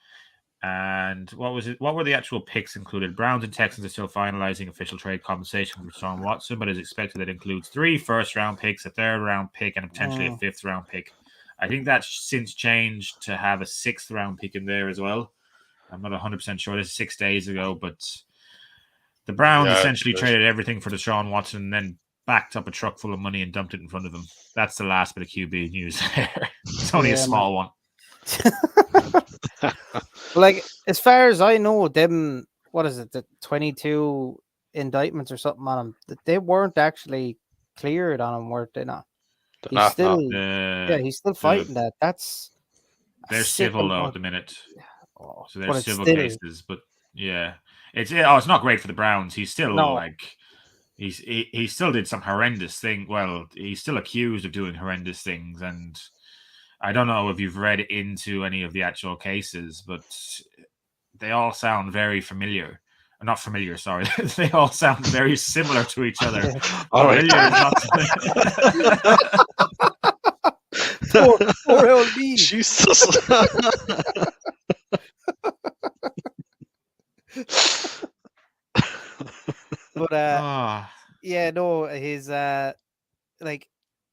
[SPEAKER 1] And what was it? What were the actual picks included? Browns and Texans are still finalizing official trade compensation for Deshaun Watson, but is expected that includes 3 first-round picks, a third-round pick, and potentially a 5th-round pick. I think that's since changed to have a 6th-round pick in there as well. I'm not 100% sure. This is 6 days ago, but the Browns essentially traded everything for Deshaun Watson and then backed up a truck full of money and dumped it in front of him. That's the last bit of QB news there. It's only a small one.
[SPEAKER 3] Like, as far as I know, them, what is it, the 22 indictments or something on him, that they weren't actually cleared on him, weren't they? Not. He's still, he's still fighting that.
[SPEAKER 1] They're civil though at the minute, so they're civil cases. But yeah, it's not great for the Browns. He's still he still did some horrendous thing. Well, he's still accused of doing horrendous things, and I don't know if you've read into any of the actual cases, but they all sound very familiar. Not familiar, sorry. They all sound very similar to each other.
[SPEAKER 2] All right.
[SPEAKER 3] Poor old me.
[SPEAKER 2] Jesus.
[SPEAKER 3] But yeah, no, his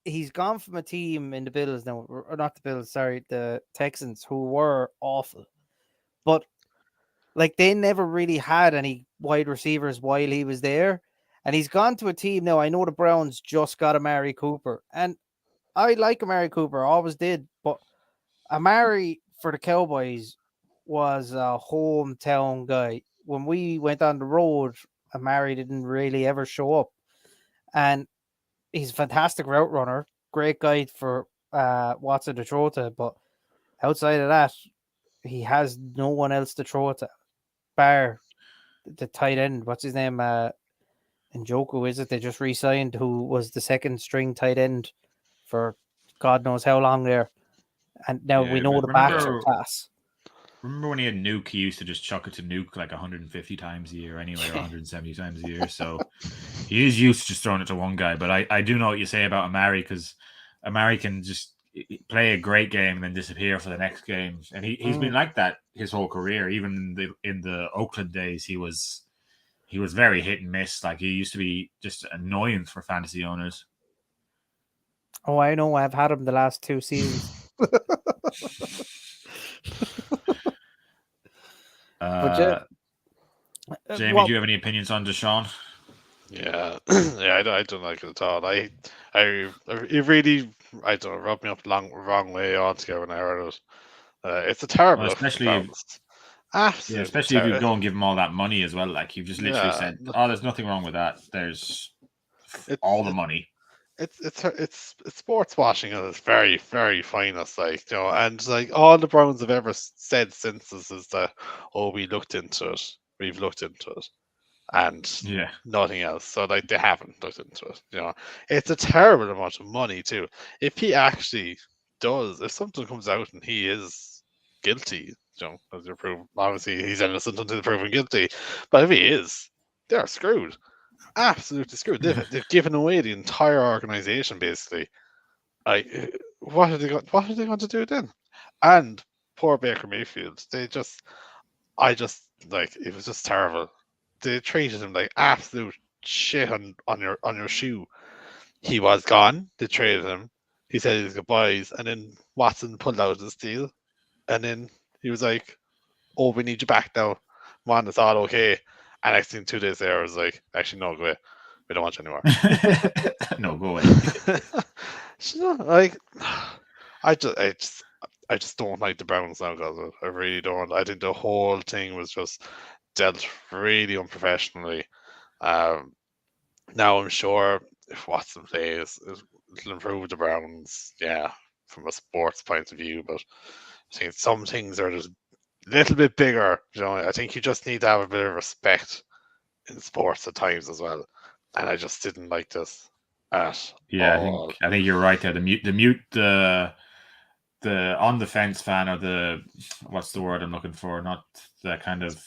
[SPEAKER 3] he's gone from a team in the Bills now, or not the Bills, sorry, the Texans, who were awful. But like, they never really had any wide receivers while he was there. And he's gone to a team now. I know the Browns just got Amari Cooper. And I like Amari Cooper, always did. But Amari for the Cowboys was a hometown guy. When we went on the road, Amari didn't really ever show up. And he's a fantastic route runner, great guy for Watson to throw to, but outside of that, he has no one else to throw it to, bar the tight end. What's his name? Njoku, is it? They just re-signed, who was the second string tight end for God knows how long there. And now we know the backs are class.
[SPEAKER 1] Remember when he had Nuke? He used to just chuck it to Nuke like 150 times a year anyway, or 170 times a year. So he is used to just throwing it to one guy. But I do know what you say about Amari, because Amari can just play a great game and then disappear for the next game. And he's been like that his whole career. Even in the Oakland days, he was very hit and miss. Like, he used to be just annoying for fantasy owners.
[SPEAKER 3] Oh, I know. I've had him the last 2 seasons.
[SPEAKER 1] Jamie, do you have any opinions on Deshaun?
[SPEAKER 2] Yeah, yeah, I don't like it at all. It really, I don't know, rubbed me up the wrong way altogether when I heard it. It's a terrible,
[SPEAKER 1] especially if you go and give him all that money as well. Like, you've just literally said, "Oh, there's nothing wrong with that. There's all the money."
[SPEAKER 2] It's sports washing at its very, very finest, like, you know, and like all the Browns have ever said since this is that, oh, we've looked into it, and nothing else. So, like, they haven't looked into it. You know, it's a terrible amount of money too. If he actually does, if something comes out and he is guilty, you know, as you're proven, obviously he's innocent until proven guilty, but if he is, they're screwed. Absolutely screwed. They've given away the entire organization basically. What are they going to do then? And poor Baker Mayfield. It was just terrible. They treated him like absolute shit on your shoe. He was gone. They traded him. He said his goodbyes, and then Watson pulled out his deal, and then he was like, "Oh, we need you back now. Come on, it's all okay." And next thing, 2 days later, I was like, "Actually, no, go away. We don't want you anymore."
[SPEAKER 1] No, go away.
[SPEAKER 2] So, like, I just don't like the Browns now, guys. I really don't. I think the whole thing was just dealt really unprofessionally. Now I'm sure if Watson plays, it'll improve the Browns, yeah, from a sports point of view. But I think some things are just a little bit bigger. You know, I think you just need to have a bit of respect in sports at times as well. And I just didn't like this at all.
[SPEAKER 1] I think you're right there. The on the fence fan, or the, what's the word I'm looking for? Not the kind of,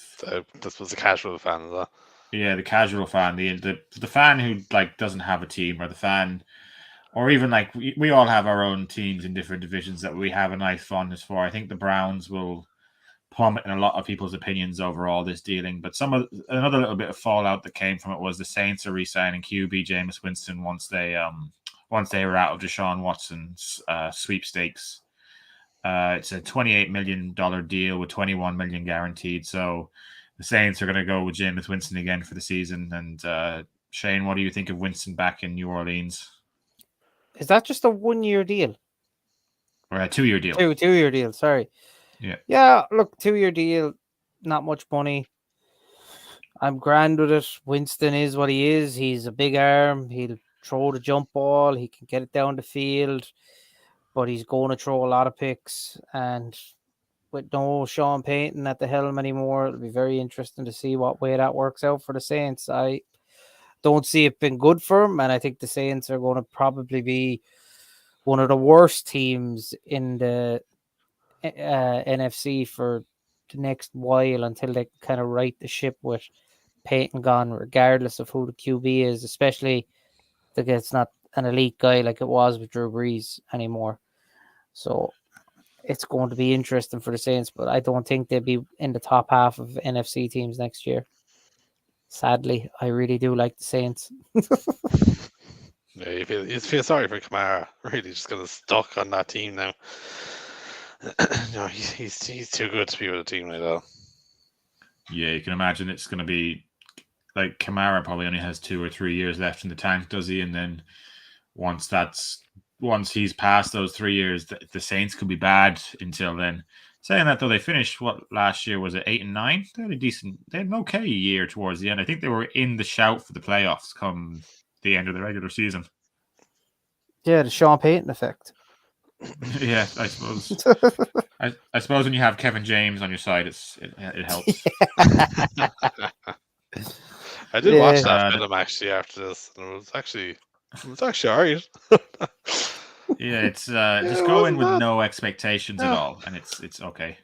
[SPEAKER 2] this was a casual fan, is that?
[SPEAKER 1] Yeah, the casual fan, the fan who, like, doesn't have a team, or the fan, or even like we all have our own teams in different divisions that we have a nice fondness for. I think the Browns will plummet in a lot of people's opinions over all this dealing. But another little bit of fallout that came from it was the Saints are re-signing QB Jameis Winston once they were out of Deshaun Watson's sweepstakes. It's a $28 million deal with $21 million guaranteed. So the Saints are going to go with Jameis Winston again for the season. And Shane, what do you think of Winston back in New Orleans?
[SPEAKER 3] Is that just a 1-year deal?
[SPEAKER 1] Or a 2-year deal?
[SPEAKER 3] 2-year deal, sorry. Yeah, look, 2-year deal, not much money. I'm grand with it. Winston is what he is. He's a big arm. He'll throw the jump ball. He can get it down the field. But he's going to throw a lot of picks. And with no Sean Payton at the helm anymore, it'll be very interesting to see what way that works out for the Saints. I don't see it being good for him. And I think the Saints are going to probably be one of the worst teams in the NFC for the next while, until they kind of right the ship with Peyton gone, regardless of who the QB is, especially that it's not an elite guy like it was with Drew Brees anymore. So it's going to be interesting for the Saints, but I don't think they'll be in the top half of NFC teams next year. Sadly, I really do like the Saints.
[SPEAKER 2] Yeah, you feel sorry for Kamara. Really, just kind of stuck on that team now. No, he's too good to be with a team like that.
[SPEAKER 1] Yeah, you can imagine it's going to be like Kamara probably only has 2 or 3 years left in the tank, does he? And then once he's past those 3 years, the Saints could be bad until then. Saying that though, they finished last year, was it 8-9? They had an okay year towards the end. I think they were in the shout for the playoffs come the end of the regular season.
[SPEAKER 3] Yeah, the Sean Payton effect.
[SPEAKER 1] Yeah, I suppose. I suppose when you have Kevin James on your side, it helps.
[SPEAKER 2] I did watch
[SPEAKER 3] Yeah.
[SPEAKER 2] that film actually after this, and it was actually alright.
[SPEAKER 1] Yeah, it's
[SPEAKER 2] it
[SPEAKER 1] just go in
[SPEAKER 2] wasn't
[SPEAKER 1] with
[SPEAKER 2] bad.
[SPEAKER 1] no expectations at
[SPEAKER 2] Yeah.
[SPEAKER 1] all, and it's okay.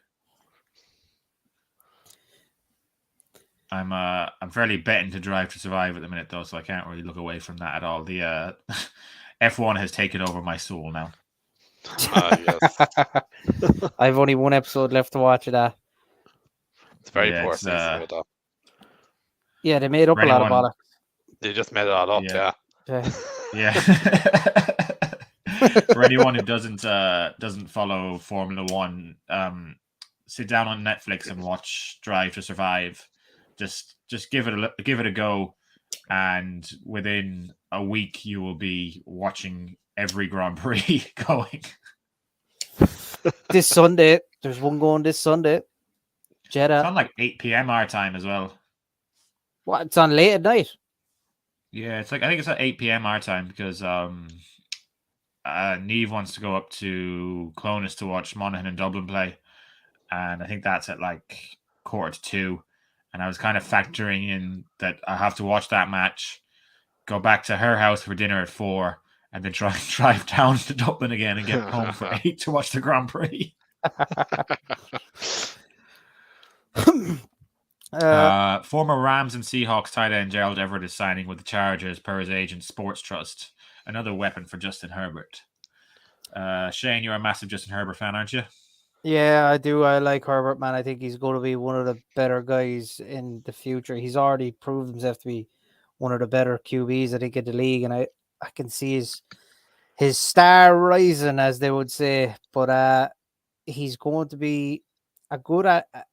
[SPEAKER 1] I'm fairly betting to Drive to Survive at the minute though, so I can't really look away from that at all. The F1 has taken over my soul now.
[SPEAKER 2] Yes.
[SPEAKER 3] I've only one episode left to watch of that.
[SPEAKER 2] It's a very
[SPEAKER 1] Yeah,
[SPEAKER 2] poor
[SPEAKER 1] it's,
[SPEAKER 2] season with that.
[SPEAKER 3] Yeah, they made up a lot of
[SPEAKER 1] anyone-
[SPEAKER 3] bollocks.
[SPEAKER 2] They just made it all up,
[SPEAKER 1] Yeah.
[SPEAKER 3] Yeah.
[SPEAKER 1] Yeah. For anyone who doesn't follow Formula One, sit down on Netflix and watch Drive to Survive. Just give it a go, and within a week you will be watching every Grand Prix going.
[SPEAKER 3] This Sunday, there's one going this Sunday.
[SPEAKER 1] It's
[SPEAKER 3] Jeddah.
[SPEAKER 1] on like 8 p.m. our time as well.
[SPEAKER 3] What? It's on late at night.
[SPEAKER 1] Yeah, it's like I think it's at 8 p.m. our time because Neve wants to go up to Clonus to watch Monaghan and Dublin play, and I think that's at like 1:45. And I was kind of factoring in that I have to watch that match, go back to her house for dinner at 4, and then try and drive down to Dublin again and get home for 8 to watch the Grand Prix. Former Rams and Seahawks tight end Gerald Everett is signing with the Chargers per his agent Sports Trust. Another weapon for Justin Herbert. Shane, you're a massive Justin Herbert fan, aren't you?
[SPEAKER 3] Yeah, I do. I like Herbert, man. I think he's going to be one of the better guys in the future. He's already proved himself to be one of the better QBs, I think, in the league, and I can see his star rising, as they would say. But he's going to be a good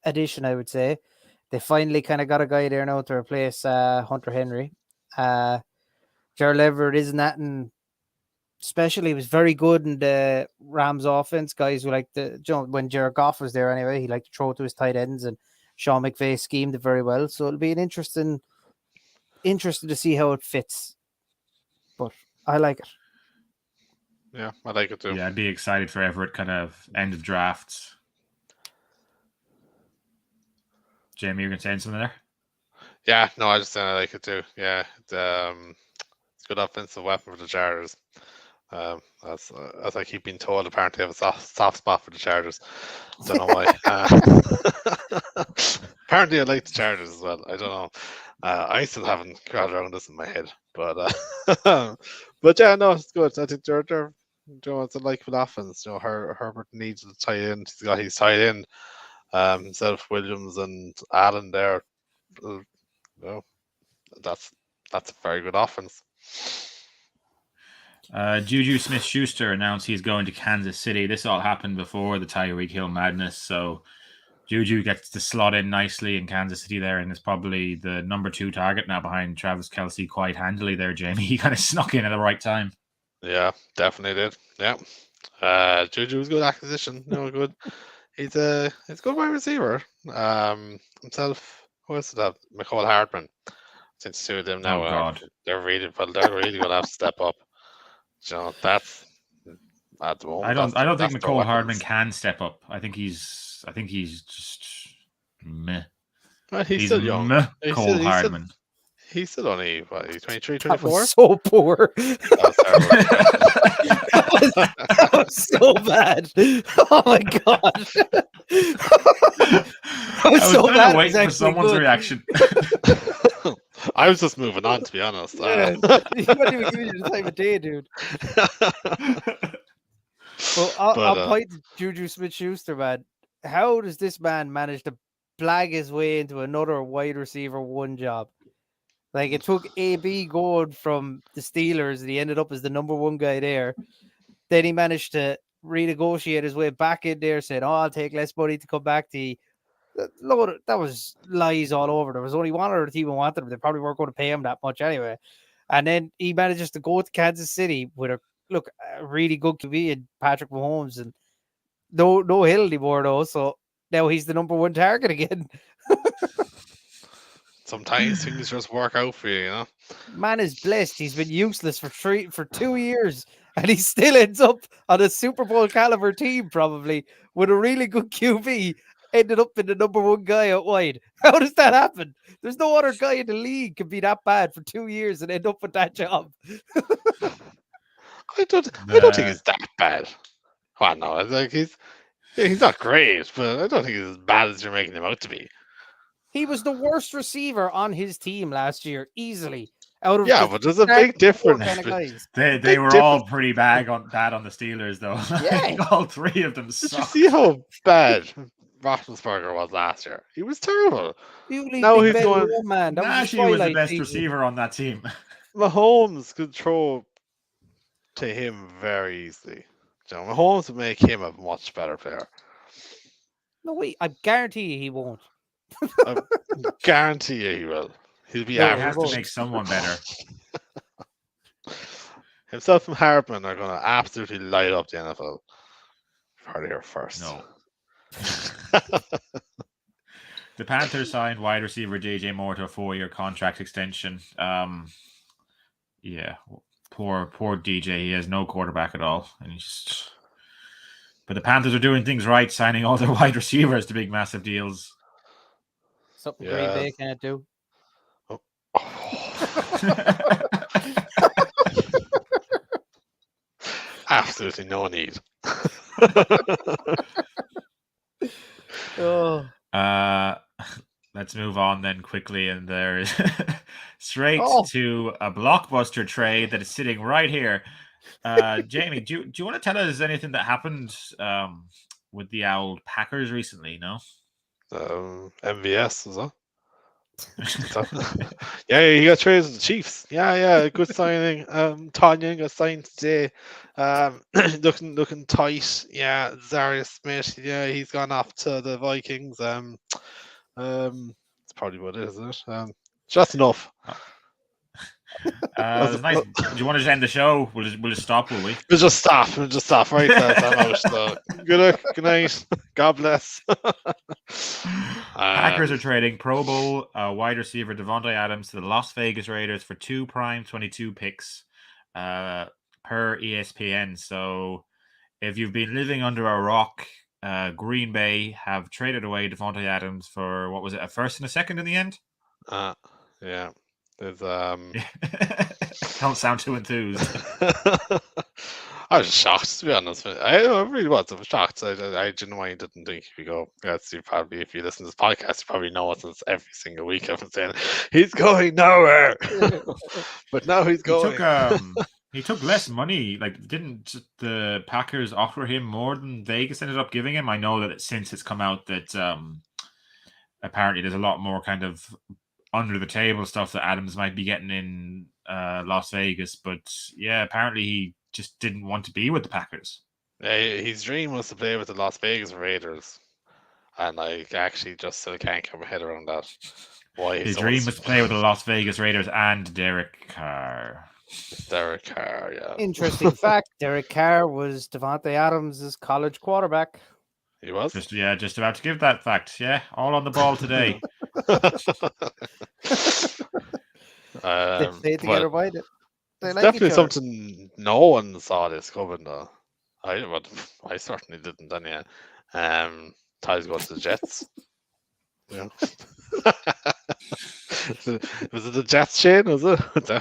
[SPEAKER 3] addition, I would say. They finally kind of got a guy there now to replace Hunter Henry. Gerald Everett isn't that, and especially he was very good in the Rams offense. Guys who like when Jared Goff was there anyway, he liked to throw to his tight ends, and Sean McVay schemed it very well. So it'll be an interesting to see how it fits. But I like it.
[SPEAKER 2] Yeah, I like it too.
[SPEAKER 1] Yeah, I'd be excited for Everett kind of end of drafts. Jamie, you're going to say something there?
[SPEAKER 2] Yeah, no, I just I like it too. Yeah, it's a good offensive weapon for the Chargers. As I keep being told, apparently I have a soft spot for the Chargers. Don't know why. Apparently I like the Chargers as well. I don't know. I still haven't got around this in my head, but but yeah, no, it's good. I think they're it's a likable offense. Herbert needs to tie in. He's got his tight end, himself, Williams and Allen there. That's a very good offense.
[SPEAKER 1] Juju Smith-Schuster announced he's going to Kansas City. This all happened before the Tyreek Hill madness, so Juju gets to slot in nicely in Kansas City there, and is probably the number 2 target now behind Travis Kelce quite handily there, Jamie. He kind of snuck in at the right time.
[SPEAKER 2] Yeah, definitely did. Yeah. Juju's good acquisition. Good. He's a good wide receiver. Himself, who else did have? McCall Hardman. Since 2 of them now, they're really going to have to step up. That's at the moment.
[SPEAKER 1] I don't think McCall Hardman can step up. I think he's just meh.
[SPEAKER 2] Well, he's still young.
[SPEAKER 1] McCall Hardman.
[SPEAKER 2] He's still only, what, he's 23,
[SPEAKER 3] That
[SPEAKER 2] 24?
[SPEAKER 3] was so poor. That was so bad. Oh my god.
[SPEAKER 1] I was so bad. Waiting for someone's reaction.
[SPEAKER 2] I was just moving on, to be honest.
[SPEAKER 3] Yeah, he's not even giving you the time of day, dude. Well, I'll point to Juju Smith-Schuster, man. How does this man manage to blag his way into another wide receiver 1 job? Like, it took AB going from the Steelers, and he ended up as the number 1 guy there. Then he managed to renegotiate his way back in there, saying, I'll take less money to come back to you. That was lies all over. There was only one other team who wanted him. They probably weren't going to pay him that much anyway. And then he manages to go to Kansas City with a really good QB in Patrick Mahomes, and no hill anymore though. So now he's the number 1 target again.
[SPEAKER 2] Sometimes things just work out for you,
[SPEAKER 3] Man is blessed. He's been useless for 2 years, and he still ends up on a Super Bowl caliber team, probably with a really good QB. Ended up in the number one guy out wide. How does that happen? There's no other guy in the league can be that bad for 2 years and end up with that job.
[SPEAKER 2] I don't think he's that bad. Well, no, like he's not great, but I don't think he's as bad as you're making him out to be.
[SPEAKER 3] He was the worst receiver on his team last year, easily. Out of
[SPEAKER 2] but there's a big difference.
[SPEAKER 3] Kind of guys.
[SPEAKER 1] They were all pretty bad on the Steelers, though.
[SPEAKER 3] Yeah.
[SPEAKER 1] All three of them
[SPEAKER 2] Did
[SPEAKER 1] sucked.
[SPEAKER 2] you see how bad Roethlisberger was last year? He was terrible.
[SPEAKER 3] Now he's going, man. That
[SPEAKER 1] Nashi was the best receiver on that team.
[SPEAKER 2] Mahomes could throw to him very easily. Mahomes would make him a much better player.
[SPEAKER 3] No, wait. I guarantee you he won't.
[SPEAKER 2] I guarantee you he will. He'll be
[SPEAKER 1] average. He has to make someone better.
[SPEAKER 2] Himself and Hartman are going to absolutely light up the NFL. Heard it here first.
[SPEAKER 1] No. The Panthers signed wide receiver DJ Moore to a 4-year contract extension. Yeah, poor DJ. He has no quarterback at all, and But the Panthers are doing things right, signing all their wide receivers to big, massive deals.
[SPEAKER 3] Something Green Bay can't do.
[SPEAKER 2] Oh. Absolutely no need.
[SPEAKER 1] Let's move on then quickly, and there is straight to a blockbuster trade that is sitting right here. Jamie, do you want to tell us anything that happened with the old Packers recently? No.
[SPEAKER 2] MVS was that? Yeah, he got traded to the Chiefs. Yeah, good signing. Tanya got signed today. Looking tight. Yeah, Zarius Smith. Yeah, he's gone off to the Vikings. It's probably what it is, isn't it? Just enough.
[SPEAKER 1] Nice. Do you want to just end the show? We'll just stop, will we?
[SPEAKER 2] We'll just stop right there. I'm out. So, good luck. Good night. God bless.
[SPEAKER 1] Packers are trading Pro Bowl wide receiver Devontae Adams to the Las Vegas Raiders for 2 prime 22 picks per ESPN. So if you've been living under a rock, Green Bay have traded away Devontae Adams for, what was it, a first and a second in the end?
[SPEAKER 2] Yeah. There's
[SPEAKER 1] Don't sound too enthused.
[SPEAKER 2] I was shocked, to be honest. I really was. I was shocked. I genuinely didn't think he'd go. Yes, you probably, if you listen to this podcast, you probably know it since every single week I've been saying he's going nowhere. But now he's going.
[SPEAKER 1] He took less money. Like, didn't the Packers offer him more than Vegas ended up giving him? I know that since it's come out that apparently there's a lot more kind of under the table stuff that Adams might be getting in Las Vegas, but yeah, apparently he just didn't want to be with the Packers.
[SPEAKER 2] His dream was to play with the Las Vegas Raiders, and I actually just still can't get my head around that. Why
[SPEAKER 1] his dream was to play with the Las Vegas Raiders and Derek Carr.
[SPEAKER 2] Yeah.
[SPEAKER 3] Interesting fact: Derek Carr was Devontae Adams' college quarterback.
[SPEAKER 2] He was?
[SPEAKER 1] Just about to give that fact. Yeah, all on the ball today.
[SPEAKER 3] They together about it.
[SPEAKER 2] It's like definitely something no one saw this coming, though. I certainly didn't. Then Ty's going to the Jets. Yeah. Was it the Jets, Shane? Was it?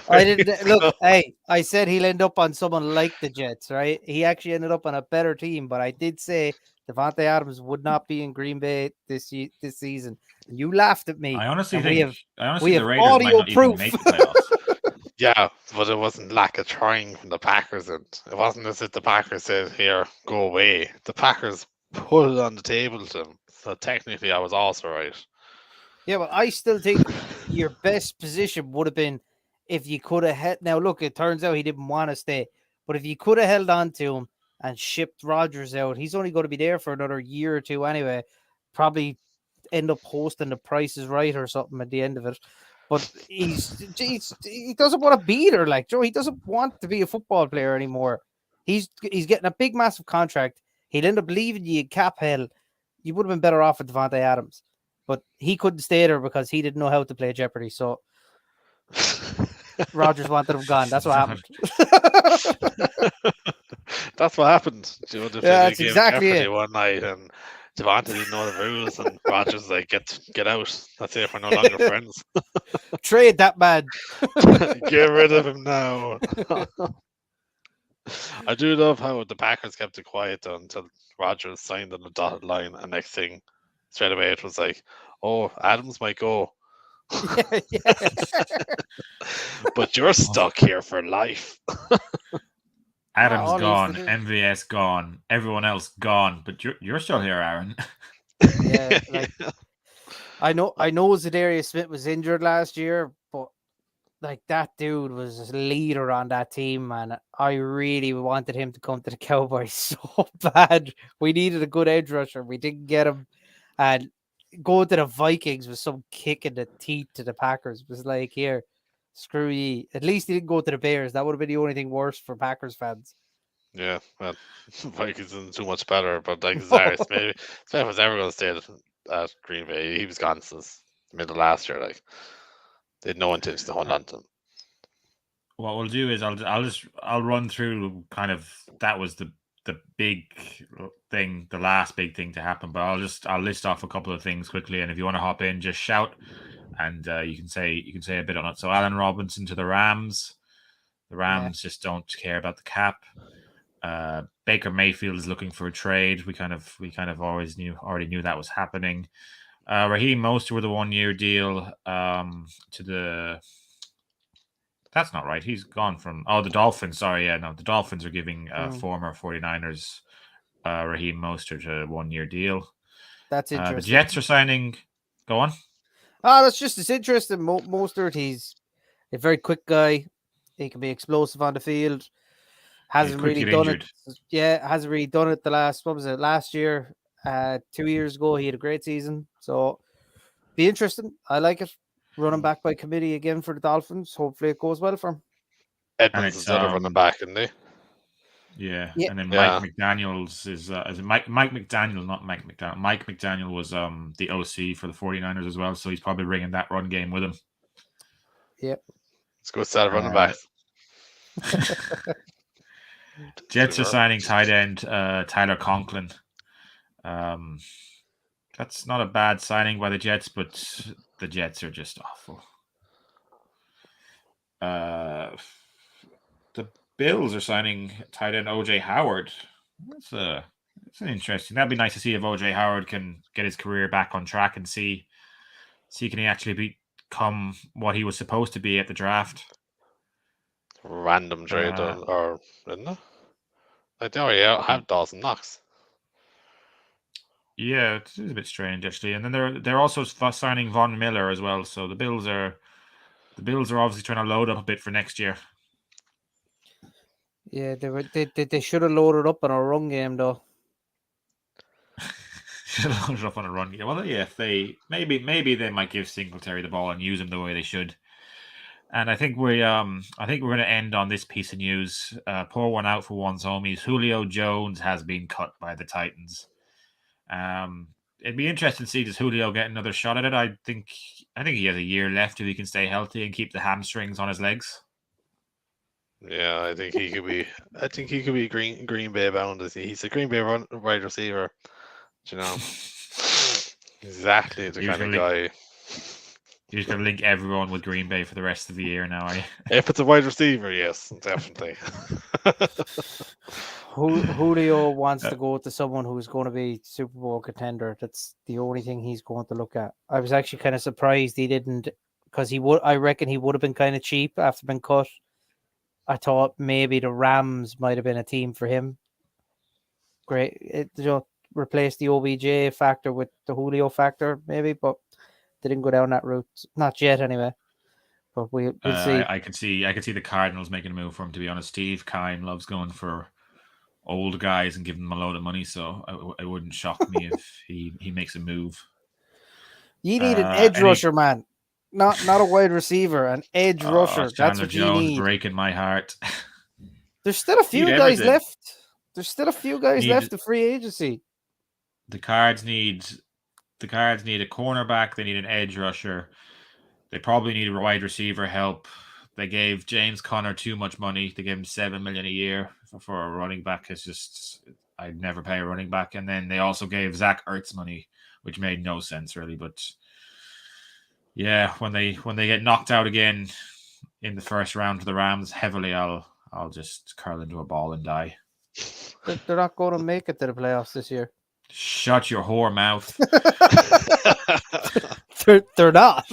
[SPEAKER 3] I didn't look. Hey, I said he'll end up on someone like the Jets, right? He actually ended up on a better team, but I did say Devontae Adams would not be in Green Bay this season. You laughed at me.
[SPEAKER 1] I honestly think
[SPEAKER 3] we have
[SPEAKER 1] the Raiders
[SPEAKER 3] audio
[SPEAKER 1] might not
[SPEAKER 3] proof.
[SPEAKER 1] even make the playoffs.
[SPEAKER 2] Yeah, but it wasn't lack of trying from the Packers, and it wasn't as if the Packers said, "Here, go away." The Packers put it on the table to them, so technically, I was also right.
[SPEAKER 3] Yeah, but I still think your best position would have been if you could have held. Now, look, it turns out he didn't want to stay, but if you could have held on to him and shipped Rodgers out, he's only going to be there for another year or two anyway. Probably end up hosting The Price is Right or something at the end of it. But he doesn't want to be there, like Joe. He doesn't want to be a football player anymore. He's getting a big, massive contract. He'll end up leaving you in cap hell. You would have been better off with Devontae Adams. But he couldn't stay there because he didn't know how to play Jeopardy. So Rodgers wanted him gone. That's what happened.
[SPEAKER 2] That's what happened. You know, they played a
[SPEAKER 3] that's
[SPEAKER 2] game of
[SPEAKER 3] exactly
[SPEAKER 2] Jeopardy
[SPEAKER 3] it.
[SPEAKER 2] one night, and Devonta didn't know the rules, and Rogers was like, "Get out! That's it. We're no longer friends.
[SPEAKER 3] Trade that man.
[SPEAKER 2] Get rid of him now." I do love how the Packers kept it quiet until Rogers signed on the dotted line, and next thing, straight away, it was like, "Oh, Adams might go,
[SPEAKER 3] Yeah.
[SPEAKER 2] but you're stuck here for life."
[SPEAKER 1] Adams
[SPEAKER 3] all he used to
[SPEAKER 1] gone,
[SPEAKER 3] do.
[SPEAKER 1] MVS gone, everyone else gone, but you're still here, Aaron.
[SPEAKER 3] Yeah, like I know Zadarius Smith was injured last year, but like that dude was a leader on that team, man. I really wanted him to come to the Cowboys so bad. We needed a good edge rusher. We didn't get him. And going to the Vikings was some kick in the teeth to the Packers. It was like, here, screw ye. At least he didn't go to the Bears. That would have been the only thing worse for Packers fans.
[SPEAKER 2] Yeah, well, Vikings isn't too much better, but like Zaris, maybe Smith was ever going to stay at Green Bay. He was gone since the middle of last year. Like, they had no intention to hold on to him.
[SPEAKER 1] What we'll do is I'll run through kind of that was the big thing, the last big thing to happen. But I'll list off a couple of things quickly, and if you want to hop in, just shout, and you can say a bit on it. So Allen Robinson to the Rams. The Rams just don't care about the cap. Baker Mayfield is looking for a trade. We kind of already knew that was happening. Raheem Mostert with a 1-year deal to the. That's not right. He's gone from the Dolphins. Sorry, the Dolphins are giving former 49ers Raheem Mostert a 1-year deal.
[SPEAKER 3] That's interesting.
[SPEAKER 1] The Jets are signing. Go on.
[SPEAKER 3] That's just as interesting. Mostert, he's a very quick guy. He can be explosive on the field. Hasn't really done it. Yeah, hasn't really done it the last. What was it? Last year, 2 years ago, he had a great season. So, be interesting. I like it. Running back by committee again for the Dolphins. Hopefully, it goes well for him.
[SPEAKER 2] Edmonds is the other running back, isn't he?
[SPEAKER 1] Yeah, and then Mike McDaniels is it Mike McDaniel, not Mike McDaniel. Mike McDaniel was the OC for the 49ers as well, so he's probably bringing that run game with him.
[SPEAKER 3] Yep.
[SPEAKER 2] Let's go set running back.
[SPEAKER 1] Jets are signing tight end Tyler Conklin. That's not a bad signing by the Jets, but the Jets are just awful. The Bills are signing tight end OJ Howard. That's an interesting. That'd be nice to see if OJ Howard can get his career back on track and see can he actually become what he was supposed to be at the draft.
[SPEAKER 2] Random trade or isn't it? Like they already have Dawson Knox.
[SPEAKER 1] Yeah, it is a bit strange actually. And then they're also signing Von Miller as well. So the Bills are obviously trying to load up a bit for next year.
[SPEAKER 3] Yeah, they should have loaded up on a run game though.
[SPEAKER 1] Should have loaded up on a run game. Well, yeah, if they maybe they might give Singletary the ball and use him the way they should. And I think we're going to end on this piece of news. Pour one out for one's homies. Julio Jones has been cut by the Titans. It'd be interesting to see, does Julio get another shot at it? I think he has a year left if he can stay healthy and keep the hamstrings on his legs.
[SPEAKER 2] Yeah, I think he could be. Green Bay bound. He's a Green Bay wide receiver. You know, exactly the kind of guy.
[SPEAKER 1] You're just going to link everyone with Green Bay for the rest of the year now, are you?
[SPEAKER 2] If it's a wide receiver, yes, definitely.
[SPEAKER 3] Julio wants to go to someone who's going to be Super Bowl contender. That's the only thing he's going to look at. I was actually kind of surprised he didn't, because I reckon he would have been kind of cheap after being cut. I thought maybe the Rams might have been a team for him. Great. Replace the OBJ factor with the Julio factor, maybe, but they didn't go down that route. Not yet, anyway. But we'll see.
[SPEAKER 1] I could see the Cardinals making a move for him, to be honest. Steve Keim loves going for old guys and giving them a load of money, so it wouldn't shock me if he makes a move.
[SPEAKER 3] You need an edge rusher, man. Not a wide receiver, an edge rusher. That's what you need.
[SPEAKER 1] Breaking my heart.
[SPEAKER 3] There's still a few guys left. There's still a few guys left in free agency.
[SPEAKER 1] The Cards need a cornerback. They need an edge rusher. They probably need a wide receiver help. they gave James Conner too much money. They gave him $7 million a year for a running back. It's just I'd never pay a running back. And then they also gave Zach Ertz money, which made no sense really. But yeah, when they get knocked out again in the first round to the Rams heavily, I'll just curl into a ball and die.
[SPEAKER 3] They're not going to make it to the playoffs this year.
[SPEAKER 1] Shut your whore mouth.
[SPEAKER 3] They're not.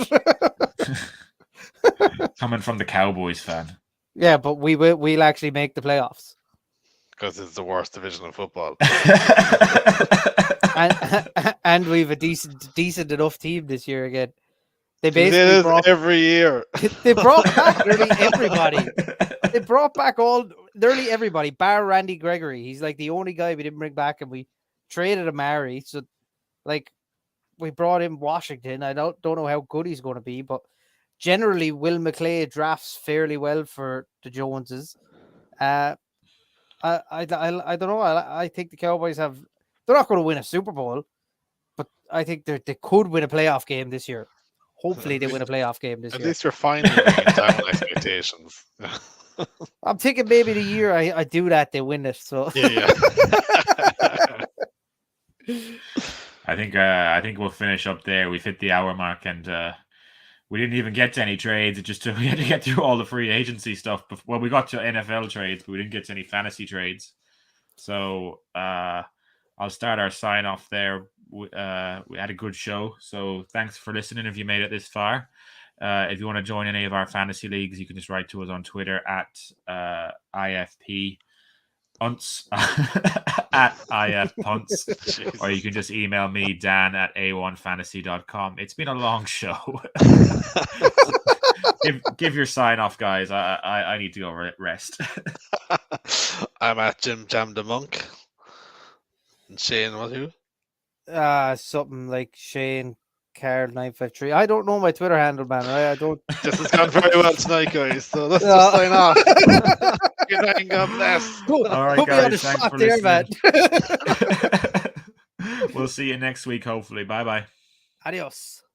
[SPEAKER 1] Coming from the Cowboys fan.
[SPEAKER 3] Yeah, but we'll actually make the playoffs.
[SPEAKER 2] Because it's the worst division of football.
[SPEAKER 3] and we've a decent enough team this year again. They
[SPEAKER 2] basically brought every year.
[SPEAKER 3] They brought back nearly everybody. They brought back nearly everybody, bar Randy Gregory. He's like the only guy we didn't bring back, and we traded Amari. So, like, we brought in Washington. I don't know how good he's going to be, but generally, Will McClay drafts fairly well for the Joneses. I don't know. I think the Cowboys they're not going to win a Super Bowl, but I think they could win a playoff game this year. Hopefully, they win a playoff game this year.
[SPEAKER 2] At least you're finally bringing down expectations.
[SPEAKER 3] I'm thinking maybe the year I do that, they win it. So
[SPEAKER 2] yeah.
[SPEAKER 1] I think we'll finish up there. We've hit the hour mark, and we didn't even get to any trades. We had to get through all the free agency stuff. Well, we got to NFL trades, but we didn't get to any fantasy trades. So I'll start our sign off there. We had a good show, so thanks for listening. If you made it this far, if you want to join any of our fantasy leagues, you can just write to us on Twitter at IFP Punts at IF Punts, or you can just email me, Dan at a1fantasy.com. It's been a long show. give your sign off, guys. I need to go rest.
[SPEAKER 2] I'm at Jim Jam the Monk. And Shane, what who?
[SPEAKER 3] Something like Shane Carl 953. I don't know my Twitter handle, man. Right? I don't.
[SPEAKER 2] This has gone very well tonight, guys. So let's just sign off. Good night and God bless.
[SPEAKER 3] Cool.
[SPEAKER 1] All right,
[SPEAKER 3] put
[SPEAKER 1] guys. Thanks for listening.
[SPEAKER 3] Man.
[SPEAKER 1] We'll see you next week, hopefully. Bye bye.
[SPEAKER 3] Adios.